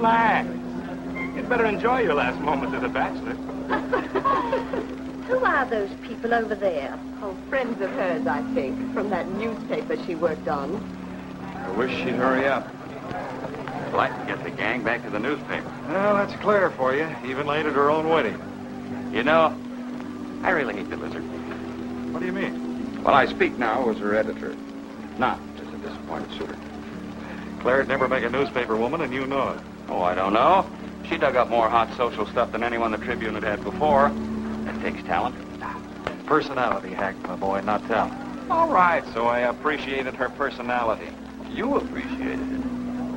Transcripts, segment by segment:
relax. You'd better enjoy your last moments as a bachelor. Who are those people over there? Oh, friends of hers, I think, from that newspaper she worked on. I wish she'd hurry up. I'd like to get the gang back to the newspaper. Well, that's Claire for you, even late at her own wedding. You know, I really hate the lizard. What do you mean? Well, I speak now as her editor, not as a disappointed suitor. Claire'd never make a newspaper woman, and you know it. Oh, I don't know. She dug up more hot social stuff than anyone the Tribune had before. That takes talent. Personality, Hank, my boy, not talent. All right, so I appreciated her personality. You appreciated it.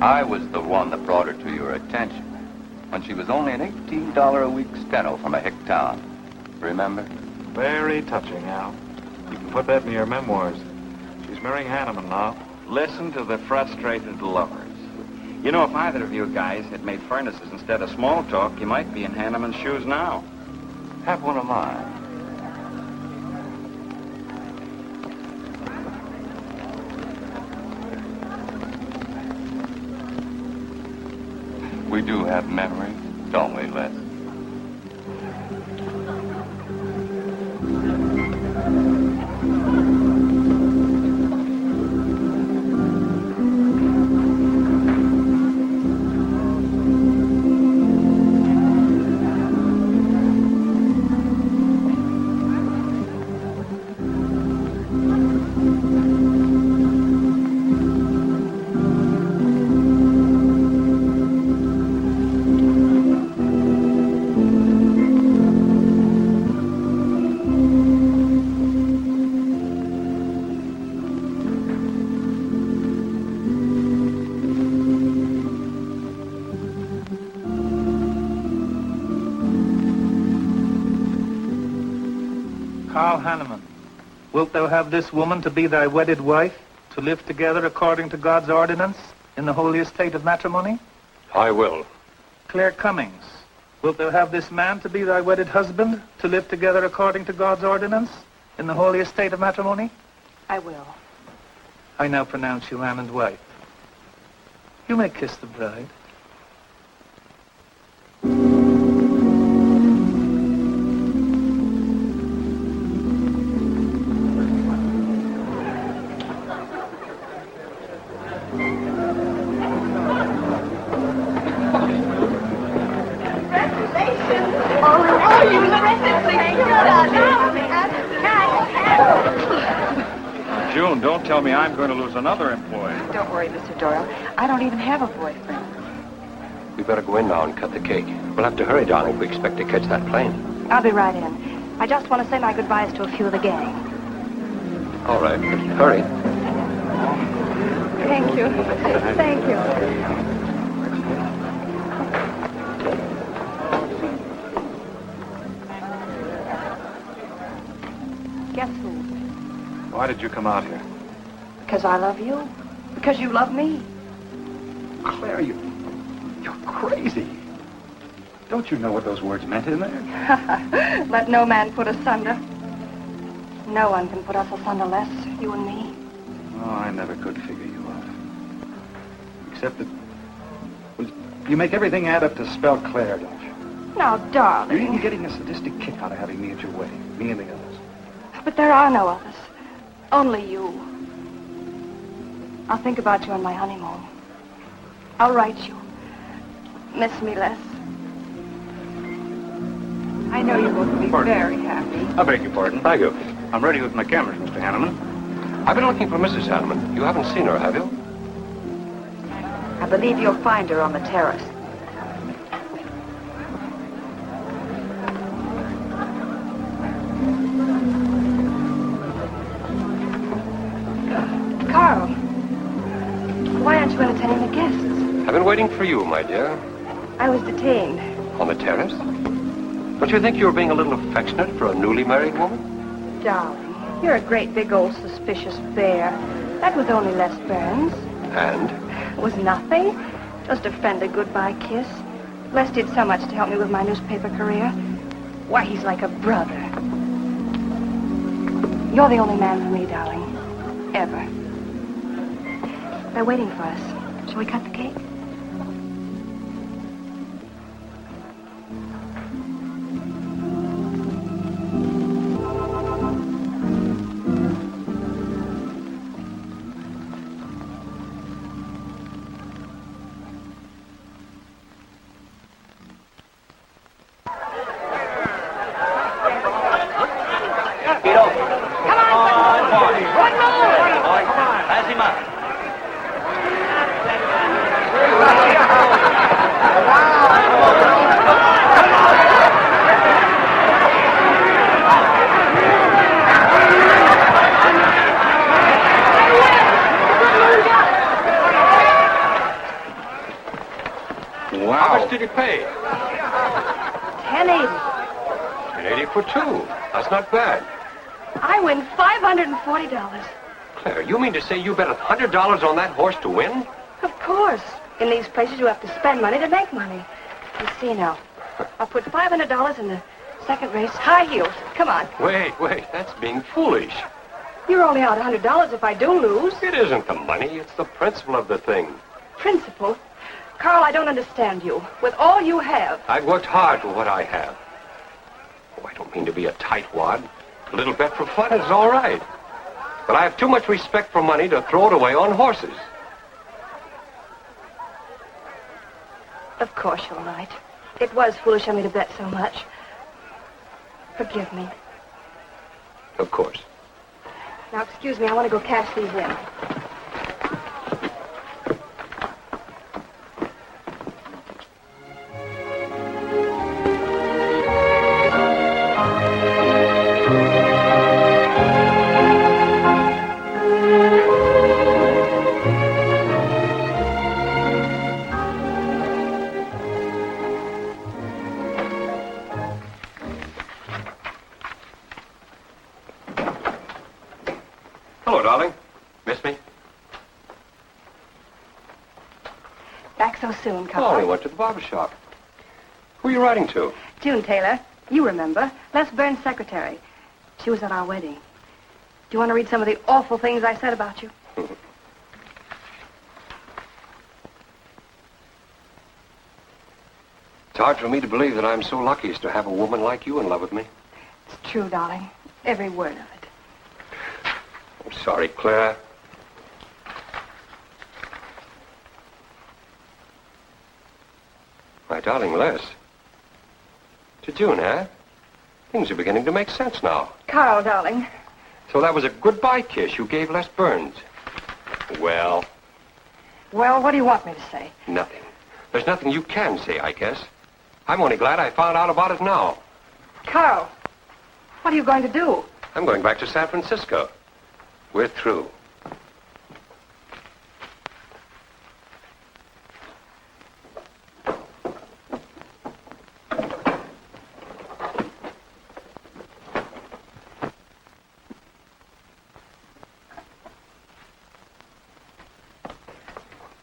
I was the one that brought her to your attention when she was only an $18 a week steno from a hick town. Remember? Very touching, Al. You can put that in your memoirs. She's marrying Hanneman now. Listen to the frustrated lovers. You know, if either of you guys had made furnaces instead of small talk, you might be in Hanneman's shoes now. Have one of mine. We do have memories, don't we, Les? Carl Hanneman, wilt thou have this woman to be thy wedded wife, to live together according to God's ordinance in the holy estate of matrimony? I will. Claire Cummings, wilt thou have this man to be thy wedded husband, to live together according to God's ordinance in the holy estate of matrimony? I will. I now pronounce you man and wife. You may kiss the bride. June, don't tell me I'm going to lose another employee. Don't worry, Mr. Doyle. I don't even have a boyfriend. We better go in now and cut the cake. We'll have to hurry, darling, if we expect to catch that plane. I'll be right in. I just want to say my goodbyes to a few of the gang. All right, but hurry. Thank you. Thank you. Guess who? Why did you come out here? Because I love you. Because you love me. Claire, you're crazy. Don't you know what those words meant in there? Let no man put asunder. No one can put us asunder, Les, you and me. Oh, I never could figure you out. Except that, well, you make everything add up to spell Claire, don't you? Now, darling. You're even getting a sadistic kick out of having me at your wedding, me and the others. But there are no others. Only you. I'll think about you on my honeymoon. I'll write you. Miss me, Les. I know you both will be very happy. I beg your pardon. Thank you. I'm ready with my cameras, Mr. Hanneman. I've been looking for Mrs. Hanneman. You haven't seen her, have you? I believe you'll find her on the terrace. Carl, why aren't you entertaining the guests? I've been waiting for you, my dear. I was detained. On the terrace? Don't you think you were being a little affectionate for a newly married woman? Darling, you're a great big old suspicious bear. That was only Les Burns. And? It was nothing. Just a friendly goodbye kiss. Les did so much to help me with my newspaper career. Why, he's like a brother. You're the only man for me, darling. Ever. They're waiting for us. Shall we cut the cake? Wow. How much did you pay? $10.80. $10.80 for two. That's not bad. I win $540. Claire, you mean to say you bet $100 on that horse to win? Of course. In these places, you have to spend money to make money. You see now. I'll put $500 in the second race. High heels. Come on. Wait. That's being foolish. You're only out $100 if I do lose. It isn't the money. It's the principle of the thing. Principle? Carl, I don't understand you. With all you have. I've worked hard for what I have. Oh, I don't mean to be a tightwad. A little bet for fun is all right. But I have too much respect for money to throw it away on horses. Of course you're right. It was foolish of me to bet so much. Forgive me. Of course. Now, excuse me, I want to go cash these in. Hello, darling. Miss me? Back so soon, Oh, Carl. we went to the barber shop. Who are you writing to? June Taylor. You remember. Les Burns' secretary. She was at our wedding. Do you want to read some of the awful things I said about you? It's hard for me to believe that I'm so lucky as to have a woman like you in love with me. It's true, darling. Every word of it. I'm sorry, Claire. My darling Les. To June, eh? Things are beginning to make sense now. Carl, darling. So that was a goodbye kiss you gave Les Burns. Well, Well, what do you want me to say? nothing. There's nothing you can say, I guess. I'm only glad I found out about it now. Carl, what are you going to do? I'm going back to San Francisco. We're through.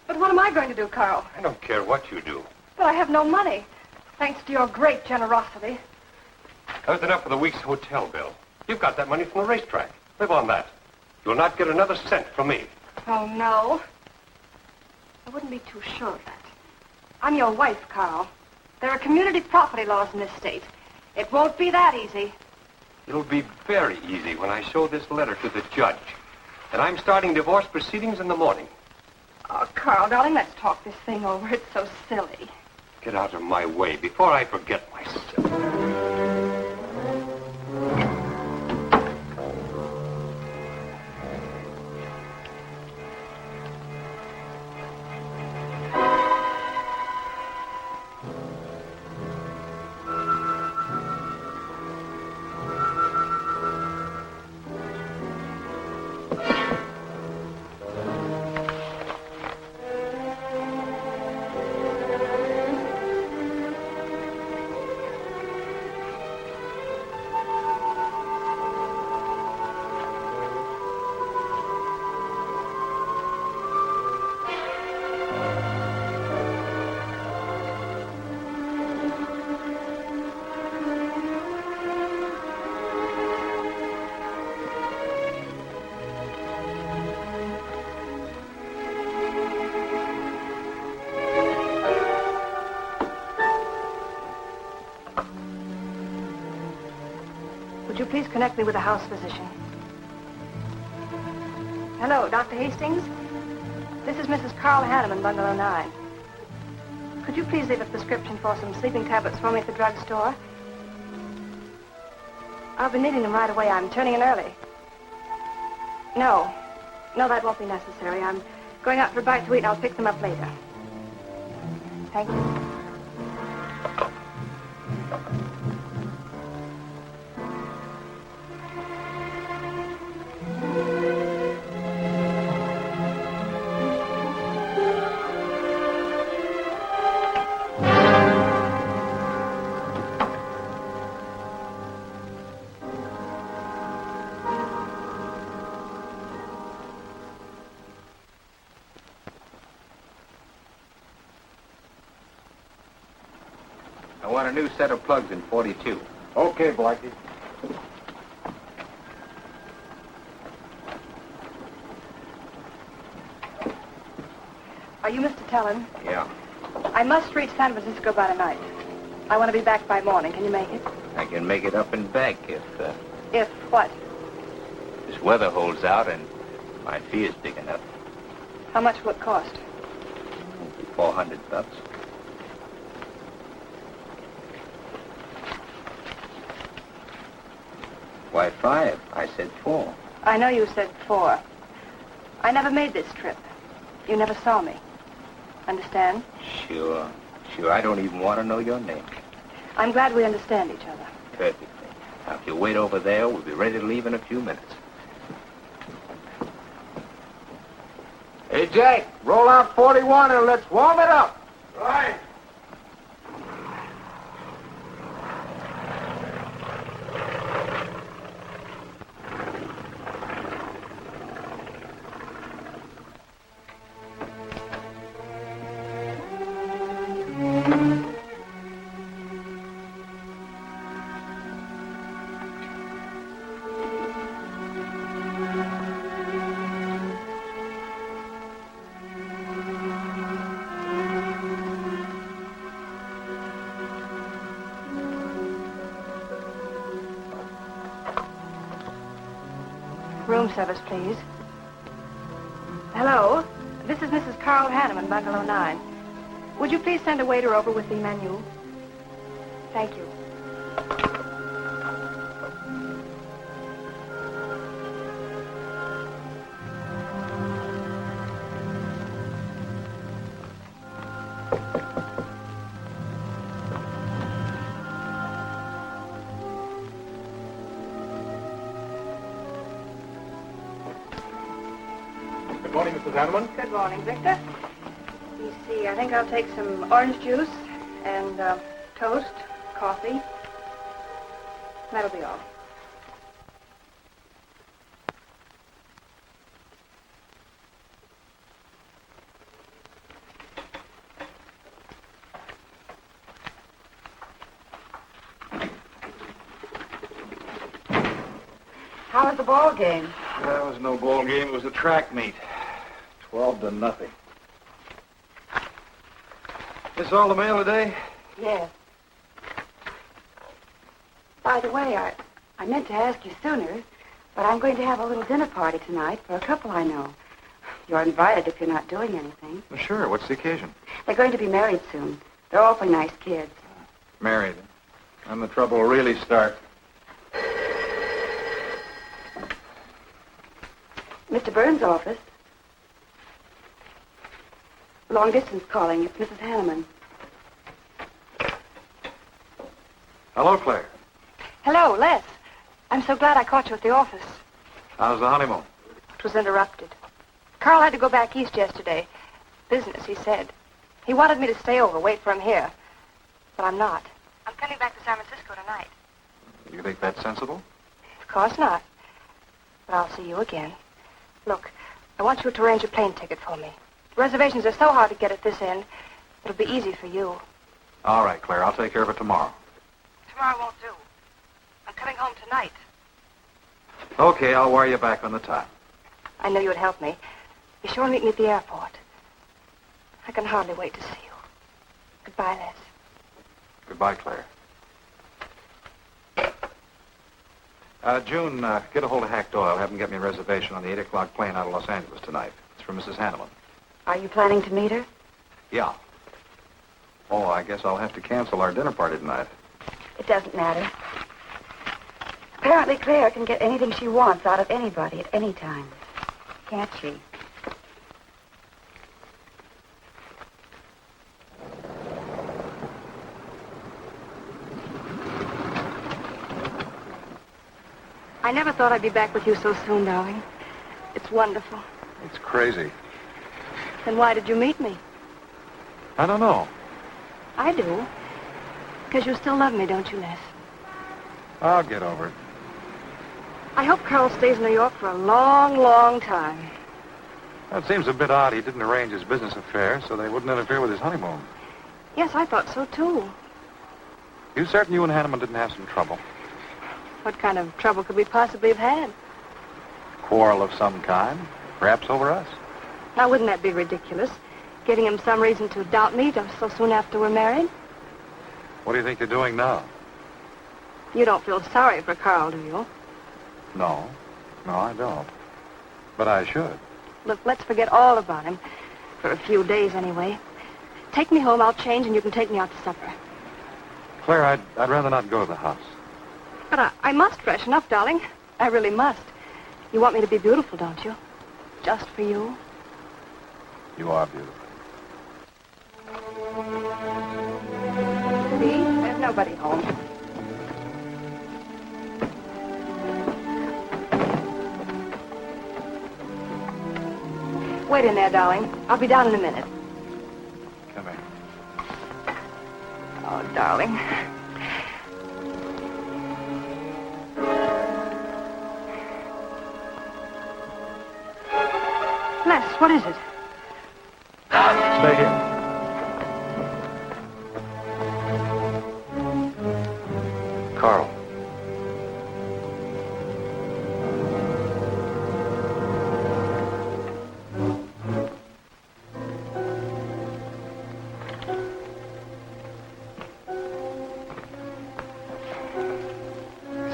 But what am I going to do, Carl? I don't care what you do. But I have no money. Thanks to your great generosity. That was enough for the week's hotel bill. You've got that money from the racetrack. Live on that. You'll not get another cent from me. Oh, no. I wouldn't be too sure of that. I'm your wife, Carl. There are community property laws in this state. It won't be that easy. It'll be very easy when I show this letter to the judge. And I'm starting divorce proceedings in the morning. Oh, Carl, darling, let's talk this thing over. It's so silly. Get out of my way before I forget myself. Would you please connect me with a house physician? Hello, Dr. Hastings? This is Mrs. Carl Hanneman, Bungalow 9. Could you please leave a prescription for some sleeping tablets for me at the drugstore? I'll be needing them right away. I'm turning in early. No, that won't be necessary. I'm going out for a bite to eat, and I'll pick them up later. Thank you. I want a new set of plugs in 42. Okay, Blackie. Are you Mr. Tellin? Yeah. I must reach San Francisco by tonight. I want to be back by morning. Can you make it? I can make it up and back if If what? this weather holds out and my fee is big enough. How much will it cost? 400 bucks. Why 5? I said 4. I know you said 4. I never made this trip. You never saw me. Understand? Sure. I don't even want to know your name. I'm glad we understand each other. Perfectly. Now, if you wait over there, we'll be ready to leave in a few minutes. Hey, Jack, roll out 41 and let's warm it up. Right. Room service, please. Hello. This is Mrs. Carl Hanneman, Bungalow 9. Would you please send a waiter over with the menu? Thank you. Good morning, Mrs. Hanneman. Good morning, Victor. Let me see. I think I'll take some orange juice and toast, coffee. That'll be all. How was the ball game? That was no ball game. It was a track meet. 12-0. This all the mail today? Yes. By the way, I meant to ask you sooner, but I'm going to have a little dinner party tonight for a couple I know. You're invited if you're not doing anything. Well, sure. What's the occasion? They're going to be married soon. They're awfully nice kids. Married. Then the trouble will really start. Mr. Burns' office. Long distance calling. It's Mrs. Hanneman. Hello, Claire. Hello, Les. I'm so glad I caught you at the office. How's the honeymoon? It was interrupted. Carl had to go back east yesterday. Business, he said. He wanted me to stay over, wait for him here. But I'm not. I'm coming back to San Francisco tonight. You think that's sensible? Of course not. But I'll see you again. Look, I want you to arrange a plane ticket for me. Reservations are so hard to get at this end, it'll be easy for you. All right, Claire. I'll take care of it tomorrow. Tomorrow won't do. I'm coming home tonight. Okay, I'll wire you back on the time. I know you would help me. Be sure and meet me at the airport. I can hardly wait to see you. Goodbye, Les. Goodbye, Claire. June, get a hold of Hack Doyle. Have him get me a reservation on the 8 o'clock plane out of Los Angeles tonight. It's for Mrs. Hanneman. Are you planning to meet her? Yeah. Oh, I guess I'll have to cancel our dinner party tonight. It doesn't matter. Apparently, Claire can get anything she wants out of anybody at any time. Can't she? I never thought I'd be back with you so soon, darling. It's wonderful. It's crazy. Then why did you meet me? I don't know. I do. Because you still love me, don't you, Les? I'll get over it. I hope Carl stays in New York for a long, long time. That seems a bit odd. He didn't arrange his business affairs, so they wouldn't interfere with his honeymoon. Yes, I thought so, too. You certain you and Hanneman didn't have some trouble? What kind of trouble could we possibly have had? Quarrel of some kind? Perhaps over us? Now, wouldn't that be ridiculous? Getting him some reason to doubt me just so soon after we're married? What do you think you're doing now? You don't feel sorry for Carl, do you? No. No, I don't. But I should. Look, let's forget all about him. For a few days, anyway. Take me home, I'll change, and you can take me out to supper. Claire, I'd rather not go to the house. But I must freshen up, darling. I really must. You want me to be beautiful, don't you? Just for you? You are beautiful. See? There's nobody home. Wait in there, darling. I'll be down in a minute. Come here. Oh, darling. Les, what is it? Stay here. Carl.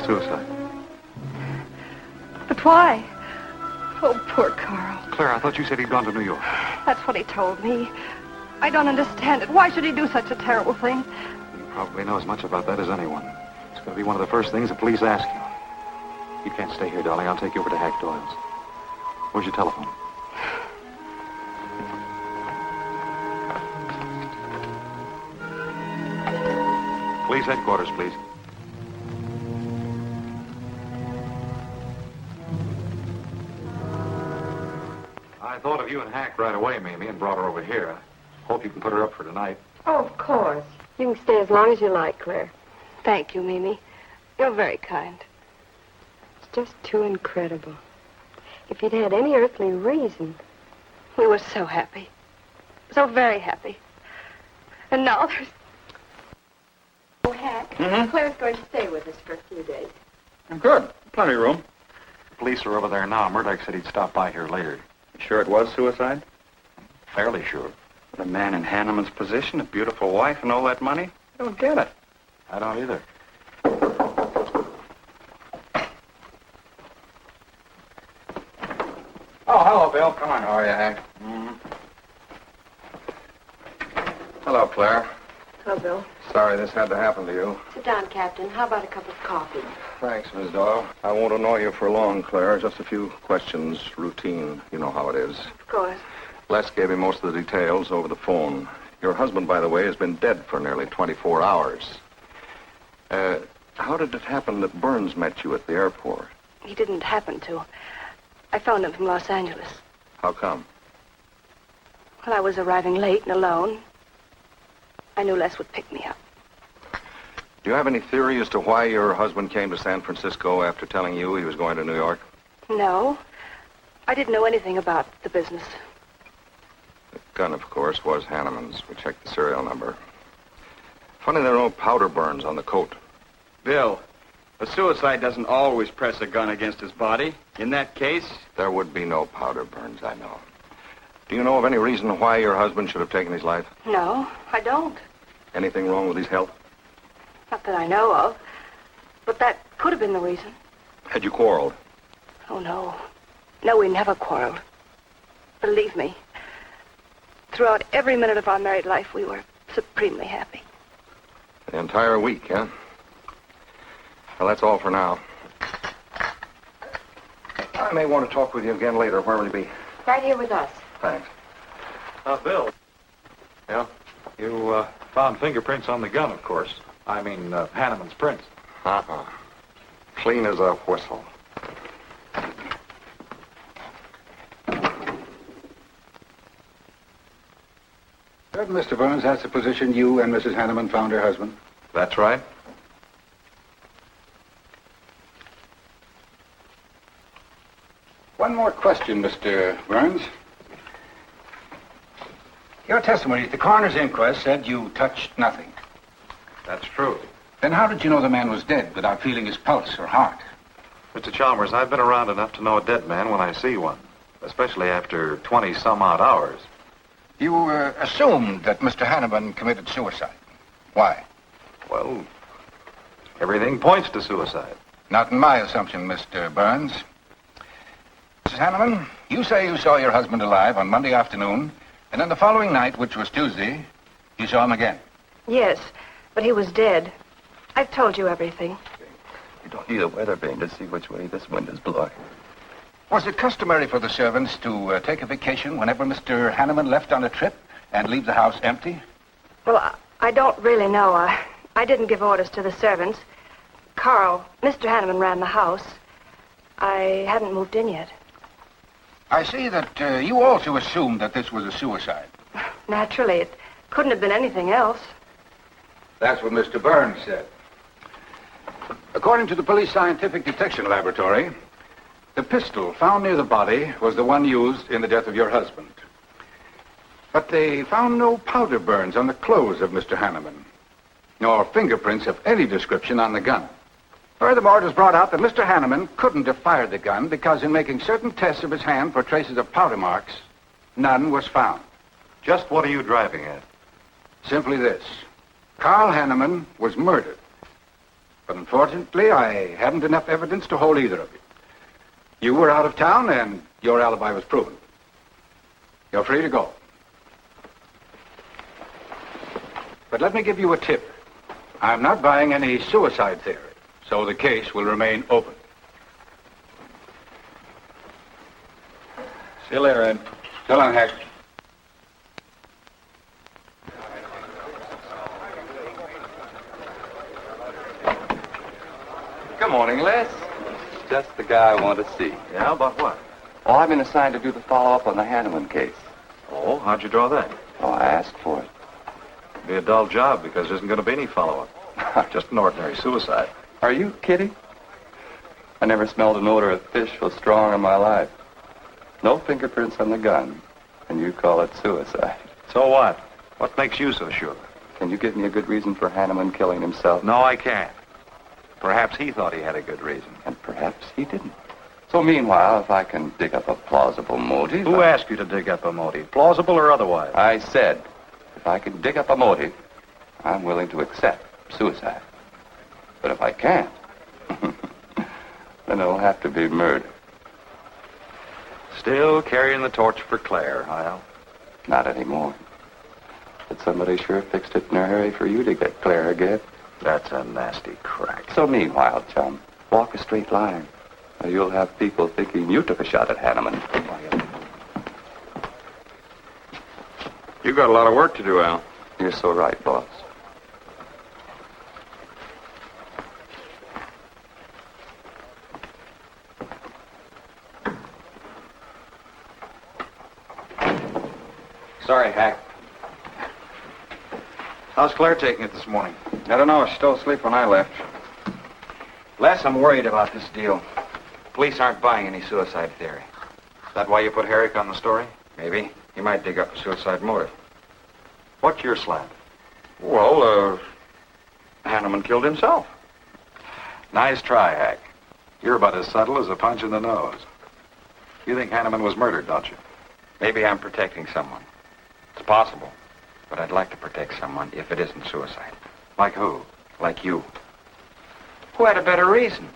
Suicide. But why? Oh, poor Carl. Claire, I thought you said he'd gone to New York. That's what he told me. I don't understand it. Why should he do such a terrible thing? You probably know as much about that as anyone. It's going to be one of the first things the police ask you. You can't stay here, darling. I'll take you over to Hack Doyle's. Where's your telephone? Police headquarters, please. I thought of you and Hack right away, Mamie, and brought her over here. I hope you can put her up for tonight. Oh, of course. You can stay as long as you like, Claire. Thank you, Mimi. You're very kind. It's just too incredible. If you'd had any earthly reason. We were so happy. So very happy. And now there's... Oh, Hack, Claire's going to stay with us for a few days. Good. Plenty of room. The police are over there now. Murdoch said he'd stop by here later. You sure it was suicide? Fairly sure. The man in Hanneman's position, a beautiful wife and all that money? I don't get it. I don't either. Oh, hello, Bill. Come on. How are you, Hank? Hello, Claire. Hello, Bill. Sorry this had to happen to you. Sit down, Captain. How about a cup of coffee? Thanks, Miss Doyle. I won't annoy you for long, Claire. Just a few questions, routine. You know how it is. Of course. Les gave me most of the details over the phone. Your husband, by the way, has been dead for nearly 24 hours. How did it happen that Burns met you at the airport? He didn't happen to. I phoned him from Los Angeles. How come? Well, I was arriving late and alone. I knew Les would pick me up. Do you have any theory as to why your husband came to San Francisco after telling you he was going to New York? No. I didn't know anything about the business. The gun, of course, was Hanneman's. We checked the serial number. Funny there are no powder burns on the coat. Bill, a suicide doesn't always press a gun against his body. In that case... There would be no powder burns, I know. Do you know of any reason why your husband should have taken his life? No, I don't. Anything wrong with his health? Not that I know of. But that could have been the reason. Had you quarreled? Oh, no. No, we never quarreled. Believe me. Throughout every minute of our married life, we were supremely happy. The entire week, huh? Well, that's all for now. I may want to talk with you again later. Where will you be? Right here with us. Thanks. Bill. Yeah? You found fingerprints on the gun, of course. I mean, Hanneman's prints. Uh-huh. Clean as a whistle. Certain Mr. Burns has the position you and Mrs. Hanneman found her husband. That's right. One more question, Mr. Burns. Your testimony at the coroner's inquest said you touched nothing. That's true. Then how did you know the man was dead without feeling his pulse or heart? Mr. Chalmers, I've been around enough to know a dead man when I see one, especially after 20-some-odd hours. You assumed that Mr. Hanneman committed suicide. Why? Well, everything points to suicide. Not in my assumption, Mr. Burns. Mrs. Hanneman, you say you saw your husband alive on Monday afternoon, and then the following night, which was Tuesday, you saw him again. Yes, but he was dead. I've told you everything. You don't need a weather vane to see which way this wind is blowing. Was it customary for the servants to take a vacation whenever Mr. Hanneman left on a trip and leave the house empty? Well, I don't really know. I didn't give orders to the servants. Carl, Mr. Hanneman ran the house. I hadn't moved in yet. I see that you also assumed that this was a suicide. Naturally, it couldn't have been anything else. That's what Mr. Burns said. According to the police scientific detection laboratory, the pistol found near the body was the one used in the death of your husband. But they found no powder burns on the clothes of Mr. Hanneman, nor fingerprints of any description on the gun. Furthermore, it was brought out that Mr. Hanneman couldn't have fired the gun because in making certain tests of his hand for traces of powder marks, none was found. Just what are you driving at? Simply this. Carl Hanneman was murdered. But unfortunately, I hadn't enough evidence to hold either of you. You were out of town, and your alibi was proven. You're free to go. But let me give you a tip. I'm not buying any suicide theory, so the case will remain open. See you later, Ed. So long, Hack. Good morning, Les. Just the guy I want to see. Yeah, about what? Oh, I've been assigned to do the follow-up on the Hanneman case. Oh, how'd you draw that? Oh, I asked for it. Be a dull job because there isn't going to be any follow-up. Just an ordinary suicide. Are you kidding? I never smelled an odor of fish so strong in my life. No fingerprints on the gun, and you call it suicide. So what? What makes you so sure? Can you give me a good reason for Hanneman killing himself? No, I can't. Perhaps he thought he had a good reason. And perhaps he didn't. So meanwhile, if I can dig up a plausible motive... Who asked you to dig up a motive, plausible or otherwise? I said, if I can dig up a motive, I'm willing to accept suicide. But if I can't, then it'll have to be murder. Still carrying the torch for Claire, Hyle? Not anymore. But somebody sure fixed it in a hurry for you to get Claire again. That's a nasty crack. So meanwhile, chum, walk a straight line. Or you'll have people thinking you took a shot at Hanneman. You got a lot of work to do, Al. You're so right, boss. Sorry, Hack. How's Claire taking it this morning? I don't know. She's still asleep when I left. Les, I'm worried about this deal. Police aren't buying any suicide theory. Is that why you put Herrick on the story? Maybe. He might dig up a suicide motive. What's your slant? Well, Hanneman killed himself. Nice try, Hack. You're about as subtle as a punch in the nose. You think Hanneman was murdered, don't you? Maybe I'm protecting someone. It's possible. But I'd like to protect someone if it isn't suicide. Like who? Like you. Who had a better reason?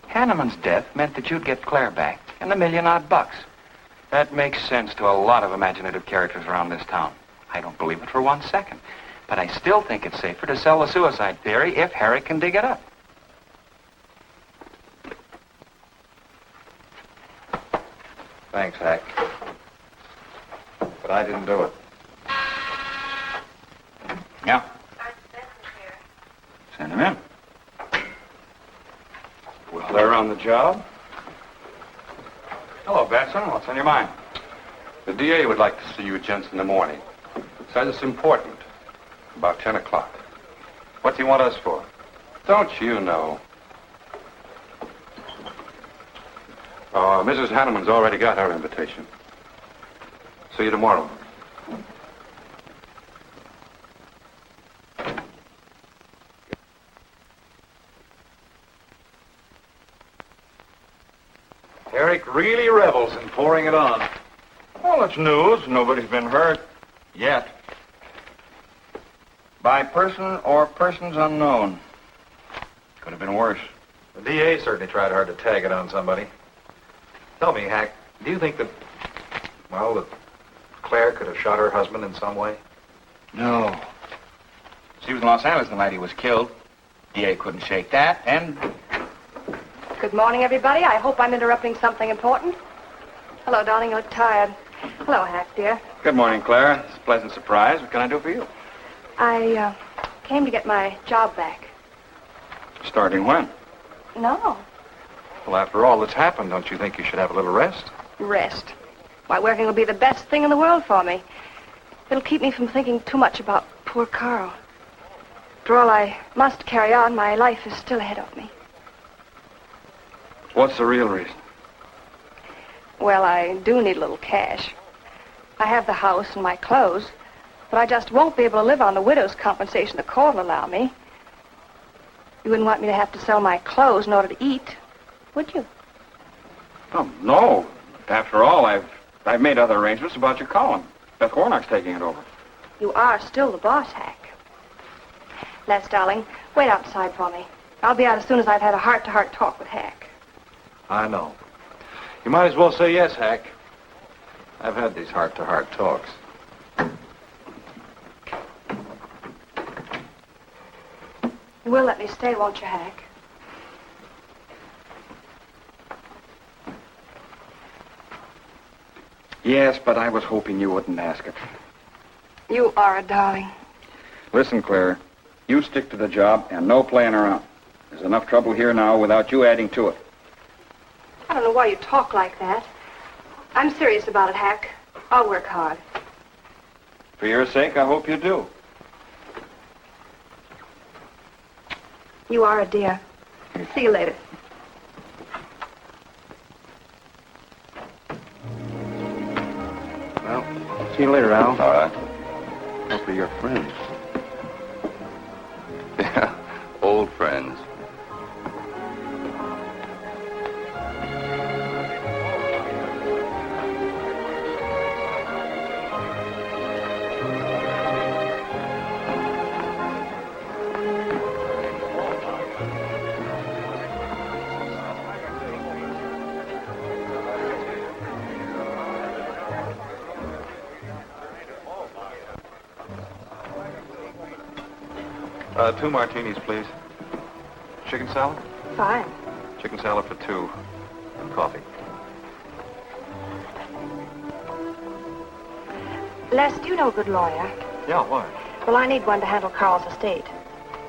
Hanneman's death meant that you'd get Claire back and $1 million odd. That makes sense to a lot of imaginative characters around this town. I don't believe it for 1 second. But I still think it's safer to sell the suicide theory if Harry can dig it up. Thanks, Hack. But I didn't do it. Yeah? Send him in. Well, they're on the job. Hello, Batson. What's on your mind? The DA would like to see you gents in the morning. Says it's important. About 10 o'clock. What's he want us for? Don't you know? Mrs. Hanneman's already got her invitation. See you tomorrow. Eric really revels in pouring it on. Well, it's news. Nobody's been hurt. Yet. By person or persons unknown. Could have been worse. The DA certainly tried hard to tag it on somebody. Tell me, Hack, do you think that Claire could have shot her husband in some way? No. She was in Los Angeles the night he was killed. DA couldn't shake that, and... Good morning, everybody. I hope I'm interrupting something important. Hello, darling. You look tired. Hello, Hack, dear. Good morning, Claire. It's a pleasant surprise. What can I do for you? I came to get my job back. Starting when? No. Well, after all that's happened, don't you think you should have a little rest? Rest. Why, working will be the best thing in the world for me. It'll keep me from thinking too much about poor Carl. After all, I must carry on. My life is still ahead of me. What's the real reason? Well, I do need a little cash. I have the house and my clothes, but I just won't be able to live on the widow's compensation the court will allow me. You wouldn't want me to have to sell my clothes in order to eat, would you? Oh, no. After all, I've made other arrangements about your column. Beth Warnock's taking it over. You are still the boss, Hack. Les, darling, wait outside for me. I'll be out as soon as I've had a heart-to-heart talk with Hack. I know. You might as well say yes, Hack. I've had these heart-to-heart talks. You will let me stay, won't you, Hack? Yes, but I was hoping you wouldn't ask it. You are a darling. Listen, Claire, you stick to the job and no playing around. There's enough trouble here now without you adding to it. I don't know why you talk like that. I'm serious about it, Hack. I'll work hard. For your sake, I hope you do. You are a dear. See you later. Well, see you later, Al. All right. Hopefully you're friends. Yeah, old friends. Two martinis, please. Chicken salad? Fine. Chicken salad for two. And coffee. Les, do you know a good lawyer? Yeah, why? Well, I need one to handle Carl's estate.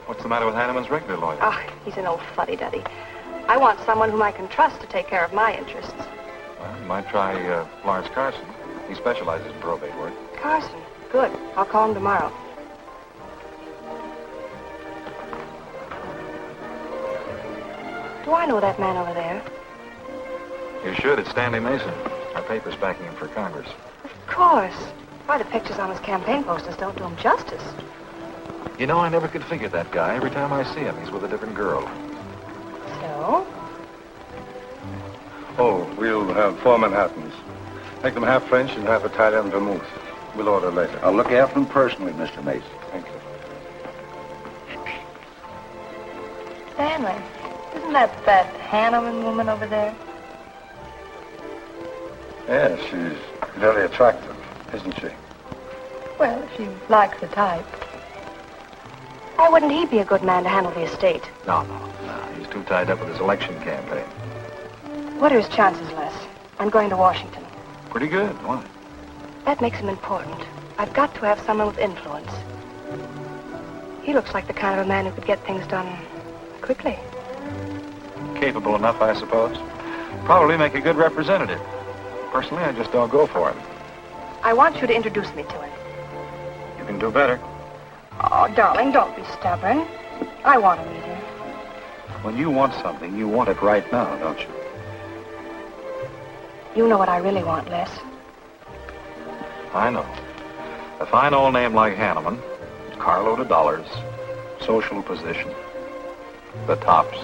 What's the matter with Hanneman's regular lawyer? Ah, he's an old fuddy-duddy. I want someone whom I can trust to take care of my interests. Well, you might try Lawrence Carson. He specializes in probate work. Carson. Good. I'll call him tomorrow. Do I know that man over there? You should. It's Stanley Mason. Our paper's backing him for Congress. Of course. Why, the pictures on his campaign posters don't do him justice. You know, I never could figure that guy. Every time I see him, he's with a different girl. So? Oh, we'll have 4 Manhattans. Make them half French and half Italian vermouth. We'll order later. I'll look after them personally, Mr. Mason. Thank you. Stanley, isn't that Hanneman woman over there? Yes, she's very attractive, isn't she? Well, if you like the type. Why wouldn't he be a good man to handle the estate? No. He's too tied up with his election campaign. What are his chances, Les? I'm going to Washington. Pretty good. Why? That makes him important. I've got to have someone with influence. He looks like the kind of a man who could get things done quickly. Capable enough, I suppose. Probably make a good representative. Personally, I just don't go for him. I want you to introduce me to him. You can do better. Oh, darling, don't be stubborn. I want to meet him. When you want something, you want it right now, don't you? You know what I really want, Les. I know. A fine old name like Hanneman, carload of dollars, social position, the tops.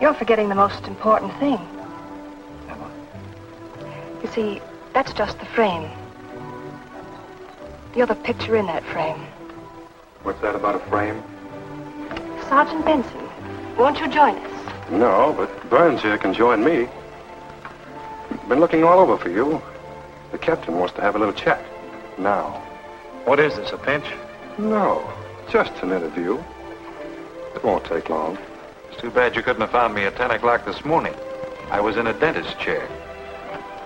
You're forgetting the most important thing. You see, that's just the frame. You're the picture in that frame. What's that about a frame? Sergeant Benson, won't you join us? No, but Burns here can join me. Been looking all over for you. The captain wants to have a little chat. Now. What is this, a pinch? No, just an interview. It won't take long. It's too bad you couldn't have found me at 10 o'clock this morning. I was in a dentist's chair.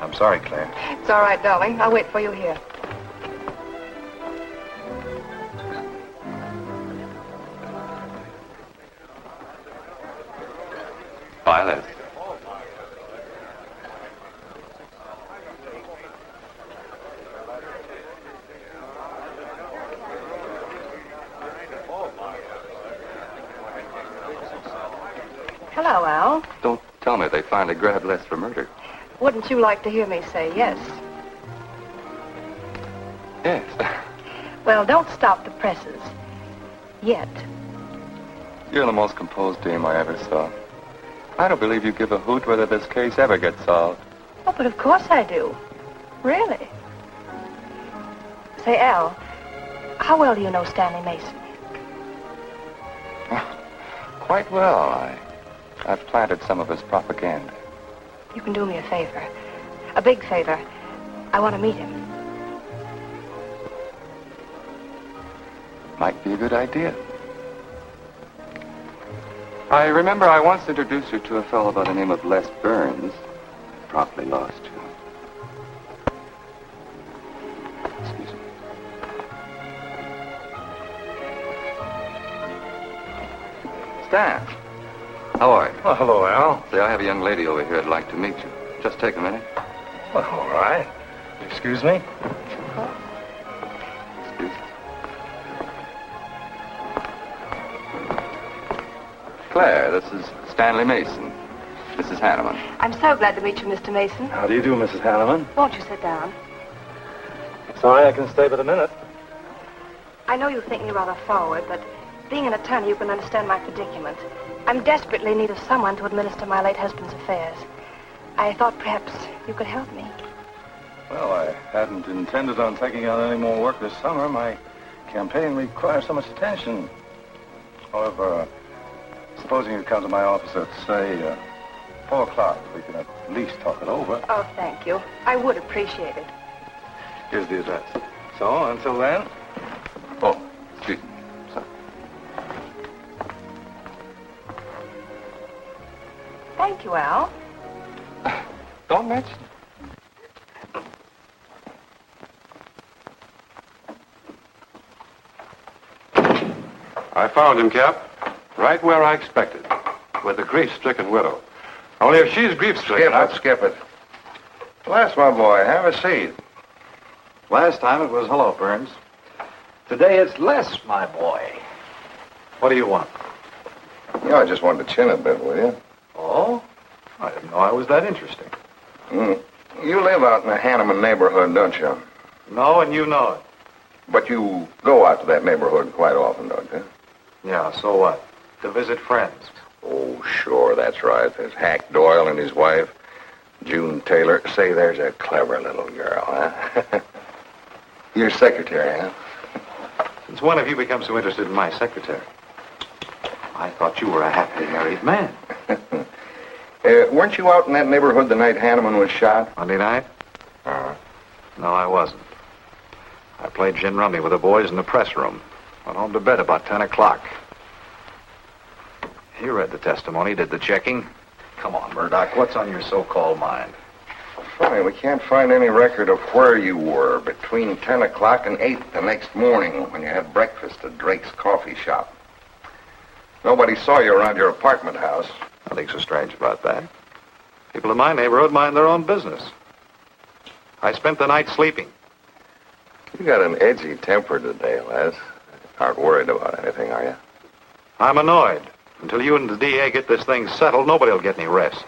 I'm sorry, Claire. It's all right, darling. I'll wait for you here. Violet. Hello, Al. Don't tell me they finally grabbed Les for murder. Wouldn't you like to hear me say yes? Yes. Well, don't stop the presses. Yet. You're the most composed dame I ever saw. I don't believe you give a hoot whether this case ever gets solved. Oh, but of course I do. Really. Say, Al, how well do you know Stanley Mason? Quite well. I've planted some of his propaganda. You can do me a favor. A big favor. I want to meet him. Might be a good idea. I remember I once introduced you to a fellow by the name of Les Burns. Promptly lost you. Excuse me. Stan, how are you? Well, hello, Al. Say, I have a young lady over here I'd like to meet you. Just take a minute. Well, all right. Excuse me? Excuse me. Claire, this is Stanley Mason. This is Hanneman. I'm so glad to meet you, Mr. Mason. How do you do, Mrs. Hanneman? Won't you sit down? Sorry, I can stay but a minute. I know you think me rather forward, but being an attorney, you can understand my predicament. I'm desperately in need of someone to administer my late husband's affairs. I thought perhaps you could help me. Well, I hadn't intended on taking on any more work this summer. My campaign requires so much attention. However, supposing you come to my office at, say, 4 o'clock, we can at least talk it over. Oh, thank you. I would appreciate it. Here's the address. So, until then... Oh, excuse me. Sorry. Thank you, Al. Don't mention it. I found him, Cap. Right where I expected. With the grief-stricken widow. Only if she's grief-stricken... Skip it. Les, my boy, have a seat. Last time it was hello, Burns. Today it's Les, my boy. What do you want? You know, I just wanted to chin a bit, will you? Oh? I didn't know I was that interesting. You live out in the Hanneman neighborhood, don't you? No, and you know it. But you go out to that neighborhood quite often, don't you? Yeah, so what? To visit friends. Oh, sure, that's right. There's Hack Doyle and his wife, June Taylor. Say, there's a clever little girl, huh? Your secretary, huh? Since when have you become so interested in my secretary? I thought you were a happily married man. Weren't you out in that neighborhood the night Hanneman was shot? Monday night? No, I wasn't. I played gin rummy with the boys in the press room. Went home to bed about 10 o'clock. You read the testimony, did the checking. Come on, Murdoch, what's on your so-called mind? Funny, we can't find any record of where you were between 10 o'clock and 8 the next morning when you had breakfast at Drake's coffee shop. Nobody saw you around your apartment house. Nothing so strange about that. People in my neighborhood mind their own business. I spent the night sleeping. You got an edgy temper today, Les. Aren't worried about anything, are you? I'm annoyed. Until you and the DA get this thing settled, nobody will get any rest.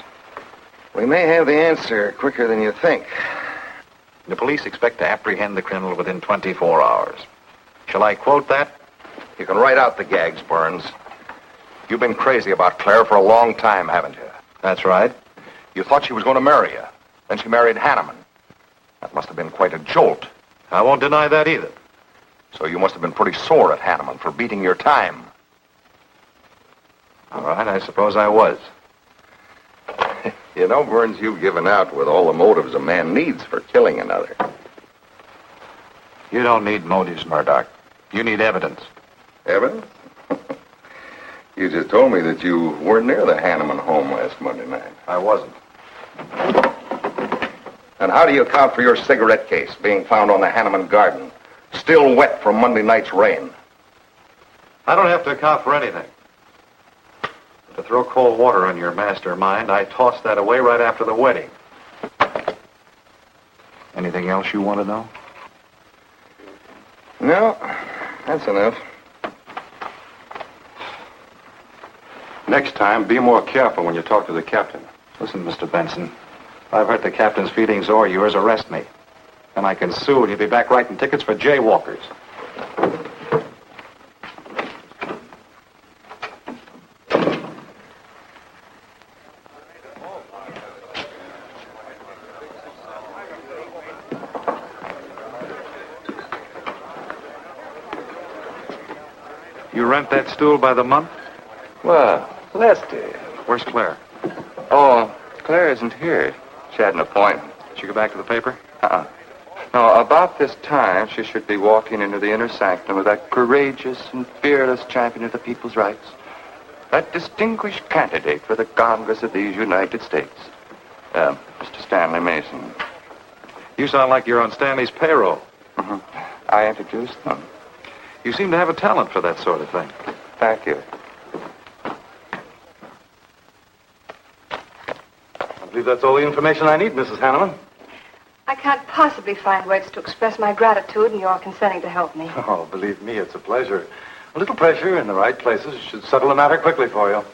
We may have the answer quicker than you think. The police expect to apprehend the criminal within 24 hours. Shall I quote that? You can write out the gags, Burns. You've been crazy about Claire for a long time, haven't you? That's right. You thought she was going to marry you. Then she married Hanneman. That must have been quite a jolt. I won't deny that either. So you must have been pretty sore at Hanneman for beating your time. All right, I suppose I was. You know, Burns, you've given out with all the motives a man needs for killing another. You don't need motives, Murdoch. You need evidence. Evidence? You just told me that you weren't near the Hanneman home last Monday night. I wasn't. And how do you account for your cigarette case being found on the Hanneman garden, still wet from Monday night's rain? I don't have to account for anything. To throw cold water on your mastermind, I tossed that away right after the wedding. Anything else you want to know? No, that's enough. Next time, be more careful when you talk to the captain. Listen, Mr. Benson, if I've hurt the captain's feelings or yours, arrest me. And I can sue, and you'll be back writing tickets for jaywalkers. You rent that stool by the month? Well, Lester. Where's Claire? Oh, Claire isn't here. She had an appointment. Did she go back to the paper? No, about this time, she should be walking into the inner sanctum of that courageous and fearless champion of the people's rights. That distinguished candidate for the Congress of these United States. Mr. Stanley Mason. You sound like you're on Stanley's payroll. I introduced them. You seem to have a talent for that sort of thing. Thank you. I believe that's all the information I need, Mrs. Hanneman. I can't possibly find words to express my gratitude in your consenting to help me. Oh, believe me, it's a pleasure. A little pressure in the right places should settle the matter quickly for you.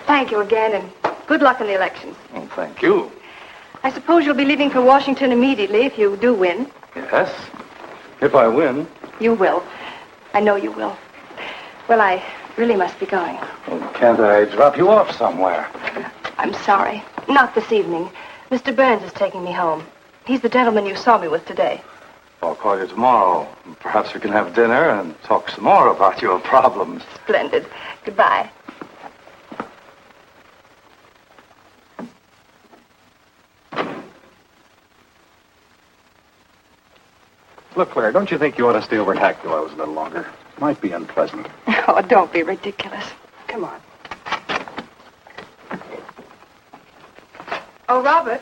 Thank you again, and good luck in the elections. Oh, thank you. I suppose you'll be leaving for Washington immediately if you do win. Yes, if I win. You will. I know you will. Well, I really must be going. Well, can't I drop you off somewhere? I'm sorry. Not this evening. Mr. Burns is taking me home. He's the gentleman you saw me with today. I'll call you tomorrow. Perhaps we can have dinner and talk some more about your problems. Splendid. Goodbye. Look, Claire, don't you think you ought to stay over at Hack Doyle's a little longer? Might be unpleasant. Oh, don't be ridiculous. Come on. Oh, Robert.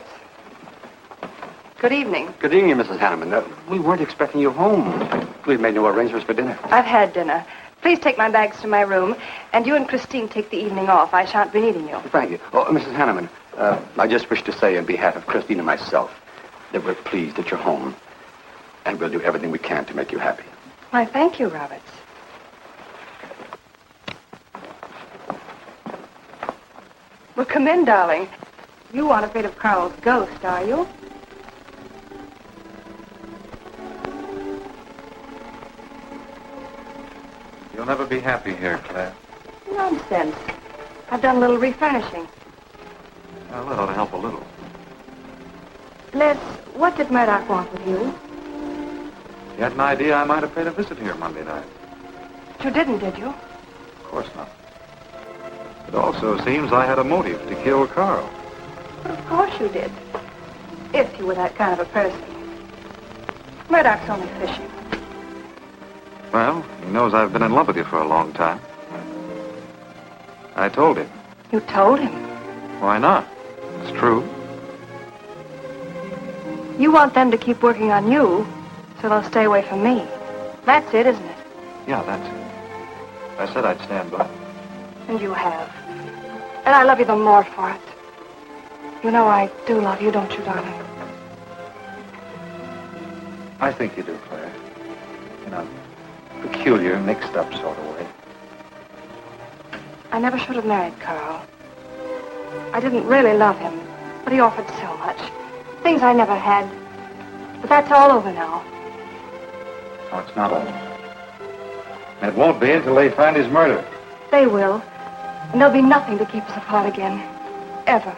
Good evening. Good evening, Mrs. Hanneman. We weren't expecting you home. We've made no arrangements for dinner. I've had dinner. Please take my bags to my room, and you and Christine take the evening off. I shan't be needing you. Thank you. Oh, Mrs. Hanneman, I just wish to say on behalf of Christine and myself that we're pleased that you're home, and we'll do everything we can to make you happy. Why, thank you, Roberts. Well, come in, darling. You aren't afraid of Carl's ghost, are you? You'll never be happy here, Claire. Nonsense. I've done a little refurnishing. Well, that ought to help a little. Les, what did Murdoch want with you? You had an idea I might have paid a visit here Monday night. You didn't, did you? Of course not. It also seems I had a motive to kill Carl. But of course you did. If you were that kind of a person. Murdoch's only fishing. Well, he knows I've been in love with you for a long time. I told him. You told him? Why not? It's true. You want them to keep working on you, so they'll stay away from me. That's it, isn't it? Yeah, that's it. I said I'd stand by. And you have. And I love you the more for it. You know I do love you, don't you, darling? I think you do, Claire. In a peculiar, mixed-up sort of way. I never should have married Carl. I didn't really love him, but he offered so much. Things I never had. But that's all over now. No, it's not over. And it won't be until they find his murder. They will. And there'll be nothing to keep us apart again. Ever.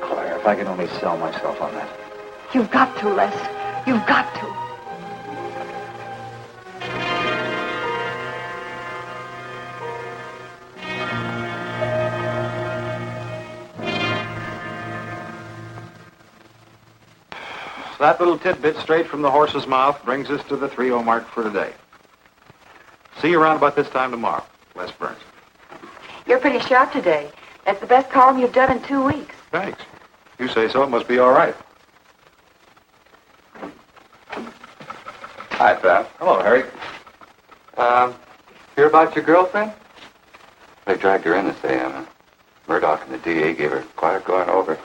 Claire, if I could only sell myself on that. You've got to, Les. You've got to. That little tidbit straight from the horse's mouth brings us to the 3-0 mark for today. See you around about this time tomorrow. Les Burns. You're pretty sharp today. That's the best column you've done in 2 weeks. Thanks. You say so, it must be all right. Hi, pal. Hello, Harry. Hear about your girlfriend? They dragged her in this AM. Huh? Murdoch and the DA gave her quite a going over.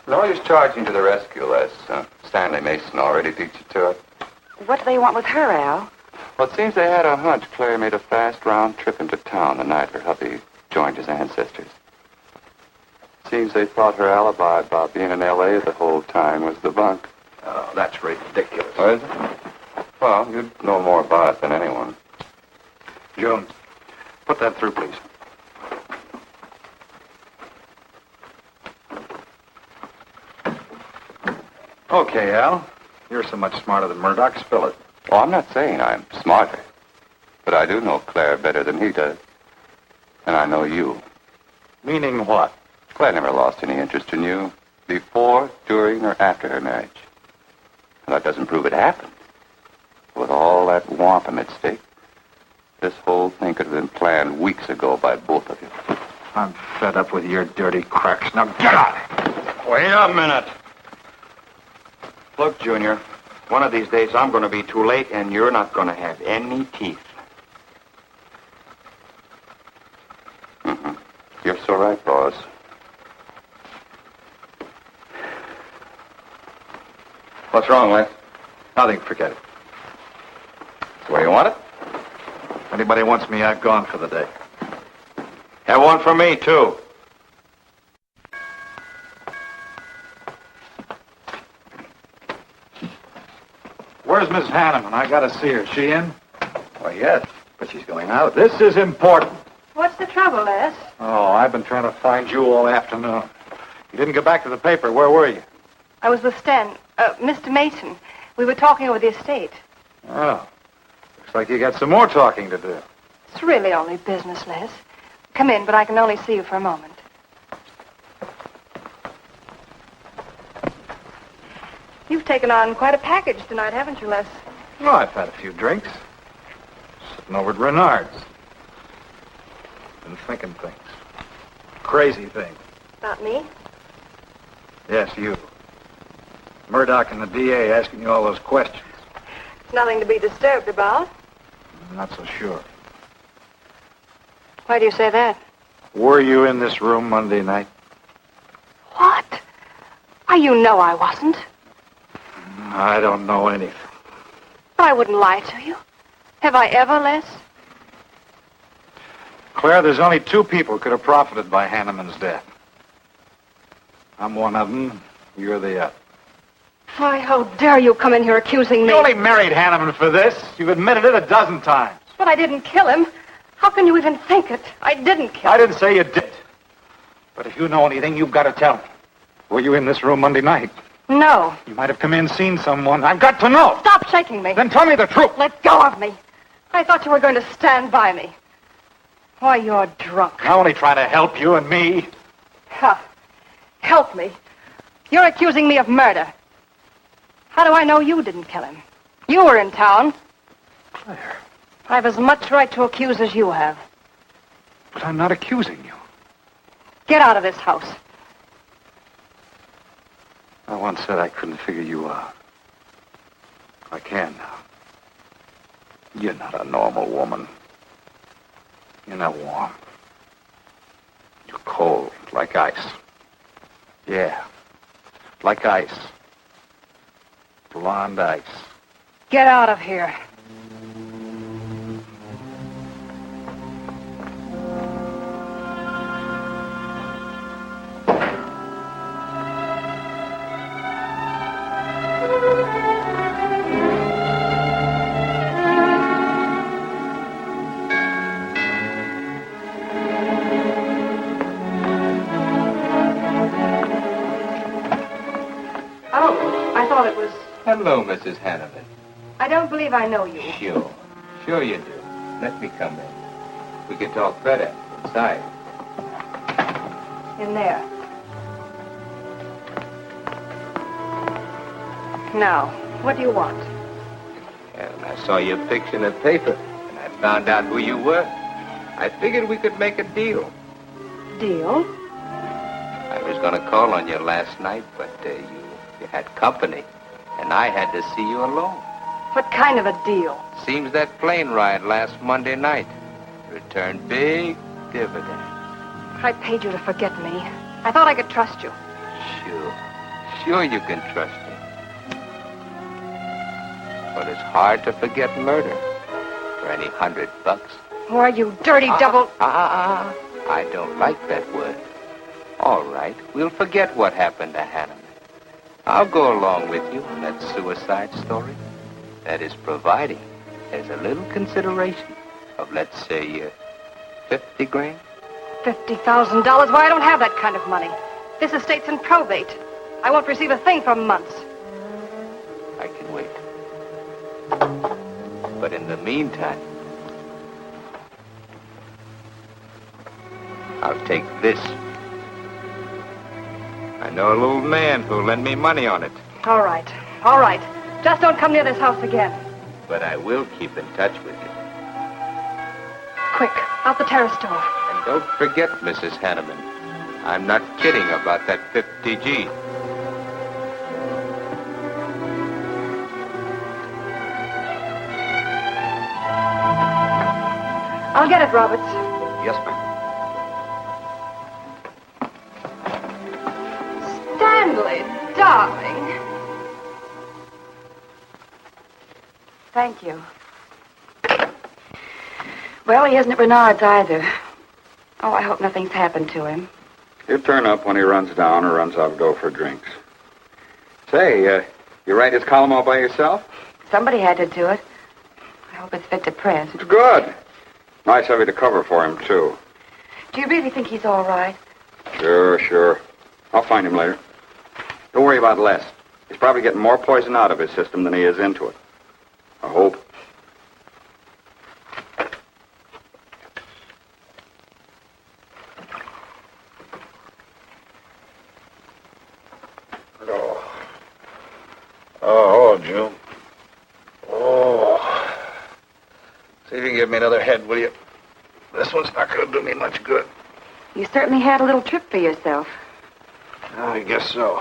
Lawyers charging to the rescue, Les. Stanley Mason already beat you to it. What do they want with her, Al? Well, it seems they had a hunch Claire made a fast round trip into town the night her hubby joined his ancestors. Seems they thought her alibi about being in L.A. the whole time was the bunk. Oh, that's ridiculous. Oh, is it? Well, you'd know more about it than anyone. Jones, put that through, please. Okay, Al. You're so much smarter than Murdoch. Spill it. Oh, I'm not saying I'm smarter. But I do know Claire better than he does. And I know you. Meaning what? Claire never lost any interest in you before, during, or after her marriage. And that doesn't prove it happened. With all that wampum at stake, this whole thing could have been planned weeks ago by both of you. I'm fed up with your dirty cracks. Now get out! Wait a minute. Look, Junior, one of these days I'm going to be too late and you're not going to have any teeth. Mm-hmm. You're so right, boss. What's wrong, Les? Nothing. Forget it. The way you want it? If anybody wants me, I've gone for the day. Have one for me, too. Where's Miss Hanneman? I gotta see her. She in? Why, yes, but she's going out. This is important. What's the trouble, Les? Oh, I've been trying to find you all afternoon. You didn't get back to the paper. Where were you? I was with Mr. Mason. We were talking over the estate. Oh. Looks like you got some more talking to do. It's really only business, Les. Come in, but I can only see you for a moment. You've taken on quite a package tonight, haven't you, Les? Oh, I've had a few drinks. Sitting over at Renard's. Been thinking things. Crazy things. About me? Yes, you. Murdoch and the DA asking you all those questions. It's nothing to be disturbed about. I'm not so sure. Why do you say that? Were you in this room Monday night? What? Why, you know I wasn't. I don't know anything. But I wouldn't lie to you. Have I ever, Les? Claire, there's only 2 people who could have profited by Hanneman's death. I'm one of them. You're the other. Why, how dare you come in here accusing me? You only married Hanneman for this. You've admitted it a dozen times. But I didn't kill him. How can you even think it? I didn't kill him. I didn't say you did. But if you know anything, you've got to tell me. Were you in this room Monday night? No. You might have come in, seen someone. I've got to know. Stop shaking me. Then tell me the truth. Let go of me. I thought you were going to stand by me. Why, you're drunk. I'm only trying to help you and me. Huh. Help me. You're accusing me of murder. How do I know you didn't kill him? You were in town. Claire. I've as much right to accuse as you have. But I'm not accusing you. Get out of this house. I once said I couldn't figure you out. I can now. You're not a normal woman. You're not warm. You're cold, like ice. Yeah, like ice. Blonde ice. Get out of here. Hello, Mrs. Hanneman. I don't believe I know you. Sure you do. Let me come in. We can talk better inside. In there. Now, what do you want? Well, I saw your picture in the paper, and I found out who you were. I figured we could make a deal. Deal? I was going to call on you last night, but you had company, and I had to see you alone. What kind of a deal? Seems that plane ride last Monday night returned big dividends. I paid you to forget me. I thought I could trust you. Sure you can trust me. But it's hard to forget murder for any $100. Why, you dirty double... I don't like that word. All right, we'll forget what happened to Hanneman. I'll go along with you on that suicide story. That is providing there's a little consideration of, let's say, 50 grand. $50,000? Why, I don't have that kind of money. This estate's in probate. I won't receive a thing for months. I can wait. But in the meantime, I'll take this. I know a little man who'll lend me money on it. All right. Just don't come near this house again. But I will keep in touch with you. Quick, out the terrace door. And don't forget, Mrs. Hanneman, I'm not kidding about that 50G. I'll get it, Roberts. Yes, ma'am. Stanley, darling. Thank you. Well, he isn't at Bernard's either. Oh, I hope nothing's happened to him. He'll turn up when he runs down or runs out to go for drinks. Say, you write his column all by yourself? Somebody had to do it. I hope it's fit to press. It's good. Nice of you to cover for him, too. Do you really think he's all right? Sure. I'll find him later. Don't worry about Les. He's probably getting more poison out of his system than he is into it. I hope. Oh, June. Oh. See if you can give me another head, will you? This one's not going to do me much good. You certainly had a little trip for yourself. I guess so.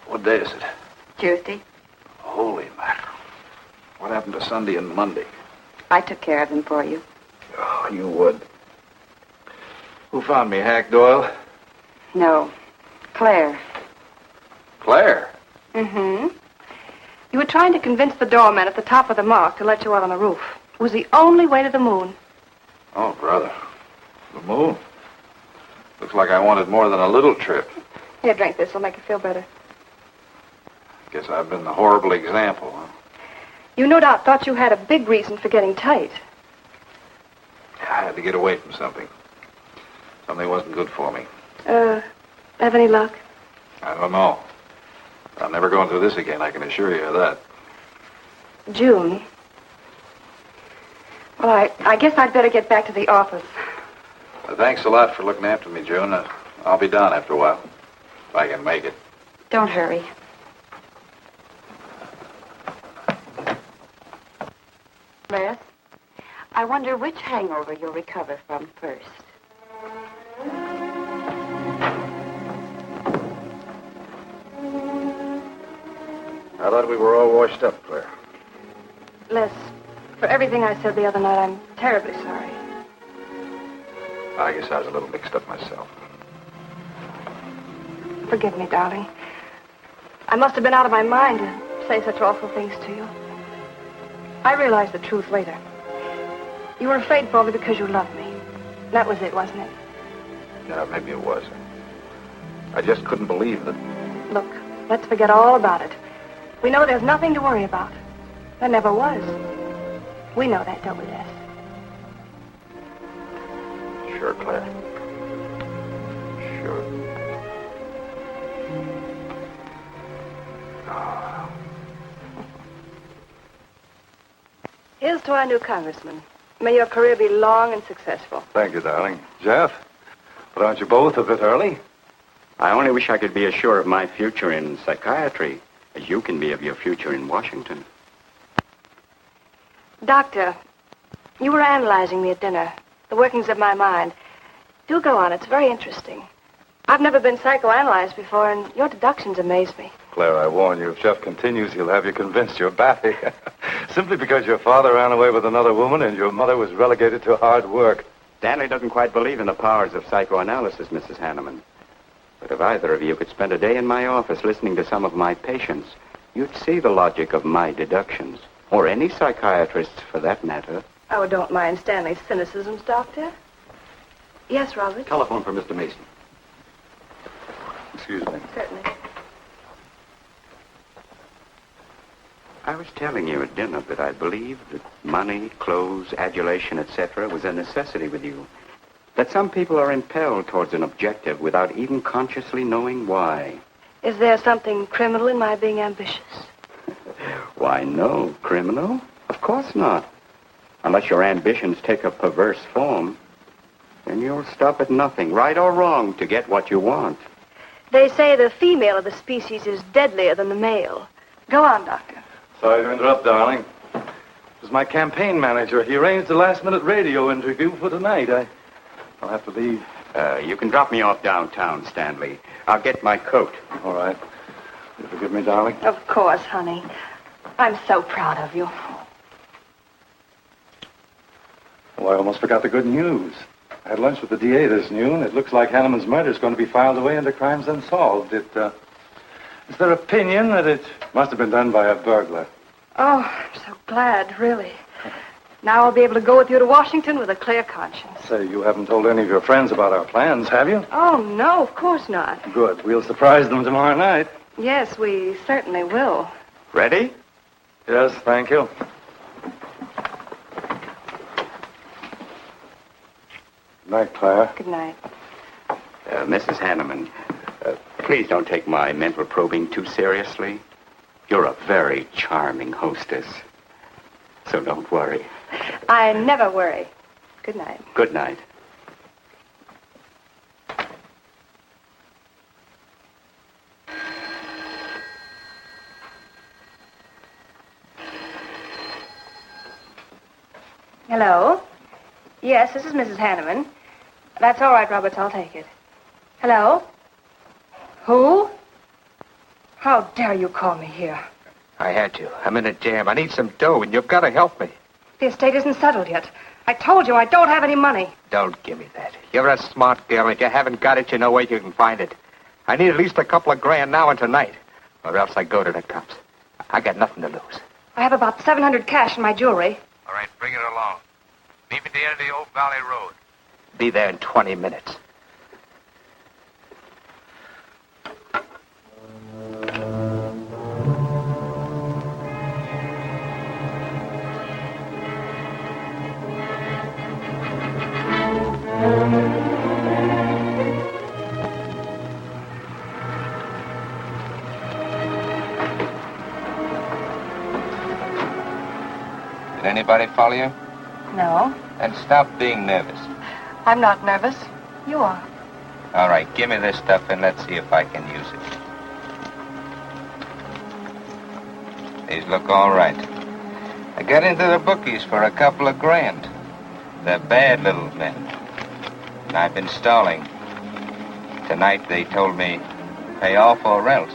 What day is it? Tuesday. Holy mackerel. What happened to Sunday and Monday? I took care of them for you. Oh, you would. Who found me, Hack Doyle? No. Claire. Claire? Mm-hmm. You were trying to convince the doorman at the top of the mark to let you out on the roof. It was the only way to the moon. Oh, brother. The moon? Looks like I wanted more than a little trip. Here, drink this. It'll make you feel better. Guess I've been the horrible example, huh? You no doubt thought you had a big reason for getting tight. I had to get away from something. Something wasn't good for me. Have any luck? I don't know. I'm never going through this again, I can assure you of that. June. Well, I guess I'd better get back to the office. Thanks a lot for looking after me, June. I'll be down after a while, if I can make it. Don't hurry. Les, I wonder which hangover you'll recover from first. I thought we were all washed up, Claire. Les, for everything I said the other night, I'm terribly sorry. I guess I was a little mixed up myself. Forgive me, darling. I must have been out of my mind to say such awful things to you. I realized the truth later. You were afraid for me because you loved me. That was it, wasn't it? Yeah, maybe it was. I just couldn't believe that. Look, let's forget all about it. We know there's nothing to worry about. There never was. We know that, don't we, Les? Sure, Claire. Sure. Here's to our new congressman. May your career be long and successful. Thank you, darling. Jeff, but aren't you both a bit early? I only wish I could be as sure of my future in psychiatry as you can be of your future in Washington. Doctor, you were analyzing me at dinner, the workings of my mind. Do go on. It's very interesting. I've never been psychoanalyzed before, and your deductions amaze me. Claire, I warn you, if Jeff continues, he'll have you convinced you're batty. Simply because your father ran away with another woman and your mother was relegated to hard work. Stanley doesn't quite believe in the powers of psychoanalysis, Mrs. Hanneman. But if either of you could spend a day in my office listening to some of my patients, you'd see the logic of my deductions. Or any psychiatrist's, for that matter. Oh, don't mind Stanley's cynicisms, Doctor. Yes, Robert? Telephone for Mr. Mason. Excuse me. Certainly. I was telling you at dinner that I believed that money, clothes, adulation, etc. was a necessity with you. That some people are impelled towards an objective without even consciously knowing why. Is there something criminal in my being ambitious? Why, no. Criminal? Of course not. Unless your ambitions take a perverse form. Then you'll stop at nothing, right or wrong, to get what you want. They say the female of the species is deadlier than the male. Go on, Doctor. Sorry to interrupt, darling. It was my campaign manager. He arranged a last-minute radio interview for tonight. I'll have to leave. You can drop me off downtown, Stanley. I'll get my coat. All right. You forgive me, darling? Of course, honey. I'm so proud of you. Well, I almost forgot the good news. I had lunch with the DA this noon. It looks like Hanneman's murder is going to be filed away under crimes unsolved. It's their opinion that it must have been done by a burglar. Oh, I'm so glad, really. Now I'll be able to go with you to Washington with a clear conscience. Say, you haven't told any of your friends about our plans, have you? Oh, no, of course not. Good. We'll surprise them tomorrow night. Yes, we certainly will. Ready? Yes, thank you. Good night, Claire. Good night. Mrs. Hanneman, please don't take my mental probing too seriously. You're a very charming hostess. So don't worry. I never worry. Good night. Good night. Hello? Yes, this is Mrs. Hanneman. That's all right, Roberts. I'll take it. Hello? Who? How dare you call me here? I had to. I'm in a jam. I need some dough, and you've got to help me. The estate isn't settled yet. I told you I don't have any money. Don't give me that. You're a smart girl, and if you haven't got it, you know where you can find it. I need at least a couple of grand now and tonight, or else I go to the cops. I got nothing to lose. I have about $700 cash in my jewelry. All right, bring it along. Meet me at the end of the Oak Valley Road. Be there in 20 minutes. Did anybody follow you? No, Then stop being nervous. I'm not nervous. You are. All right, give me this stuff and let's see if I can use it. These look all right. I got into the bookies for a couple of grand. They're bad little men. And I've been stalling. Tonight they told me, pay off or else.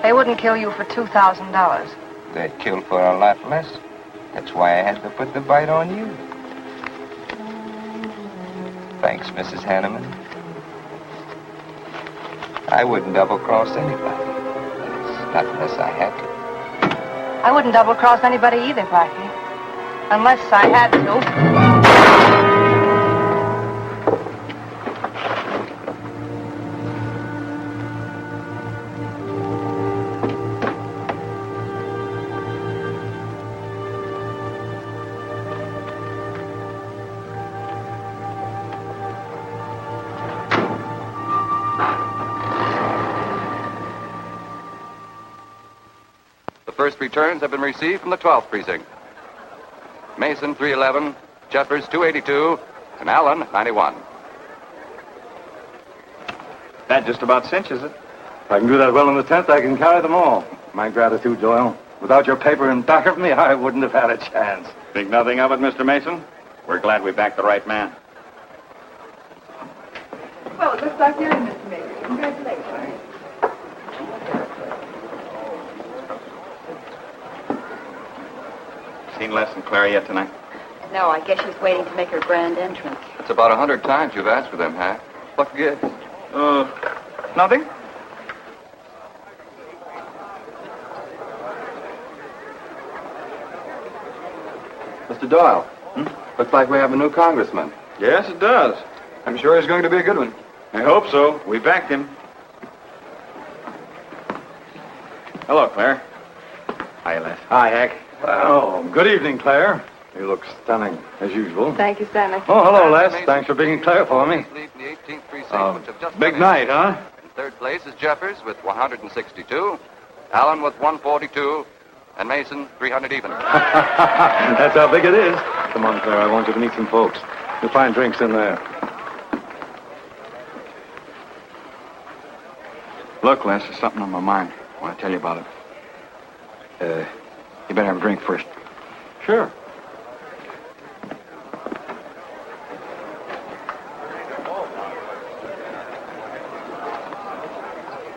They wouldn't kill you for $2,000. They'd kill for a lot less. That's why I had to put the bite on you. Thanks, Mrs. Hanneman. I wouldn't double-cross anybody. Not unless I had to. I wouldn't double-cross anybody either, Blackie. Unless I had to. First returns have been received from the 12th precinct. Mason, 311, Jeffers, 282, and Allen, 91. That just about cinches it. If I can do that well in the 10th, I can carry them all. My gratitude, Doyle. Without your paper in back of me, I wouldn't have had a chance. Think nothing of it, Mr. Mason. We're glad we backed the right man. Well, it looks like you're in, Mr. Mason. Congratulations. Seen Les and Claire yet tonight? No, I guess she's waiting to make her grand entrance. It's about 100 times you've asked for them, Hack. What gives? Nothing. Mr. Doyle, looks like we have a new congressman. Yes, it does. I'm sure he's going to be a good one. I hope so. We backed him. Hello, Claire. Hi, Les. Hi, Hank. Oh, good evening, Claire. You look stunning, as usual. Thank you, Stanley. Oh, hello, Les. Thanks for being Claire for me. Big night, huh? In third place is Jeffers with 162, Allen with 142, and Mason 300 even. That's how big it is. Come on, Claire. I want you to meet some folks. You'll find drinks in there. Look, Les, there's something on my mind. I want to tell you about it. You better have a drink first. Sure.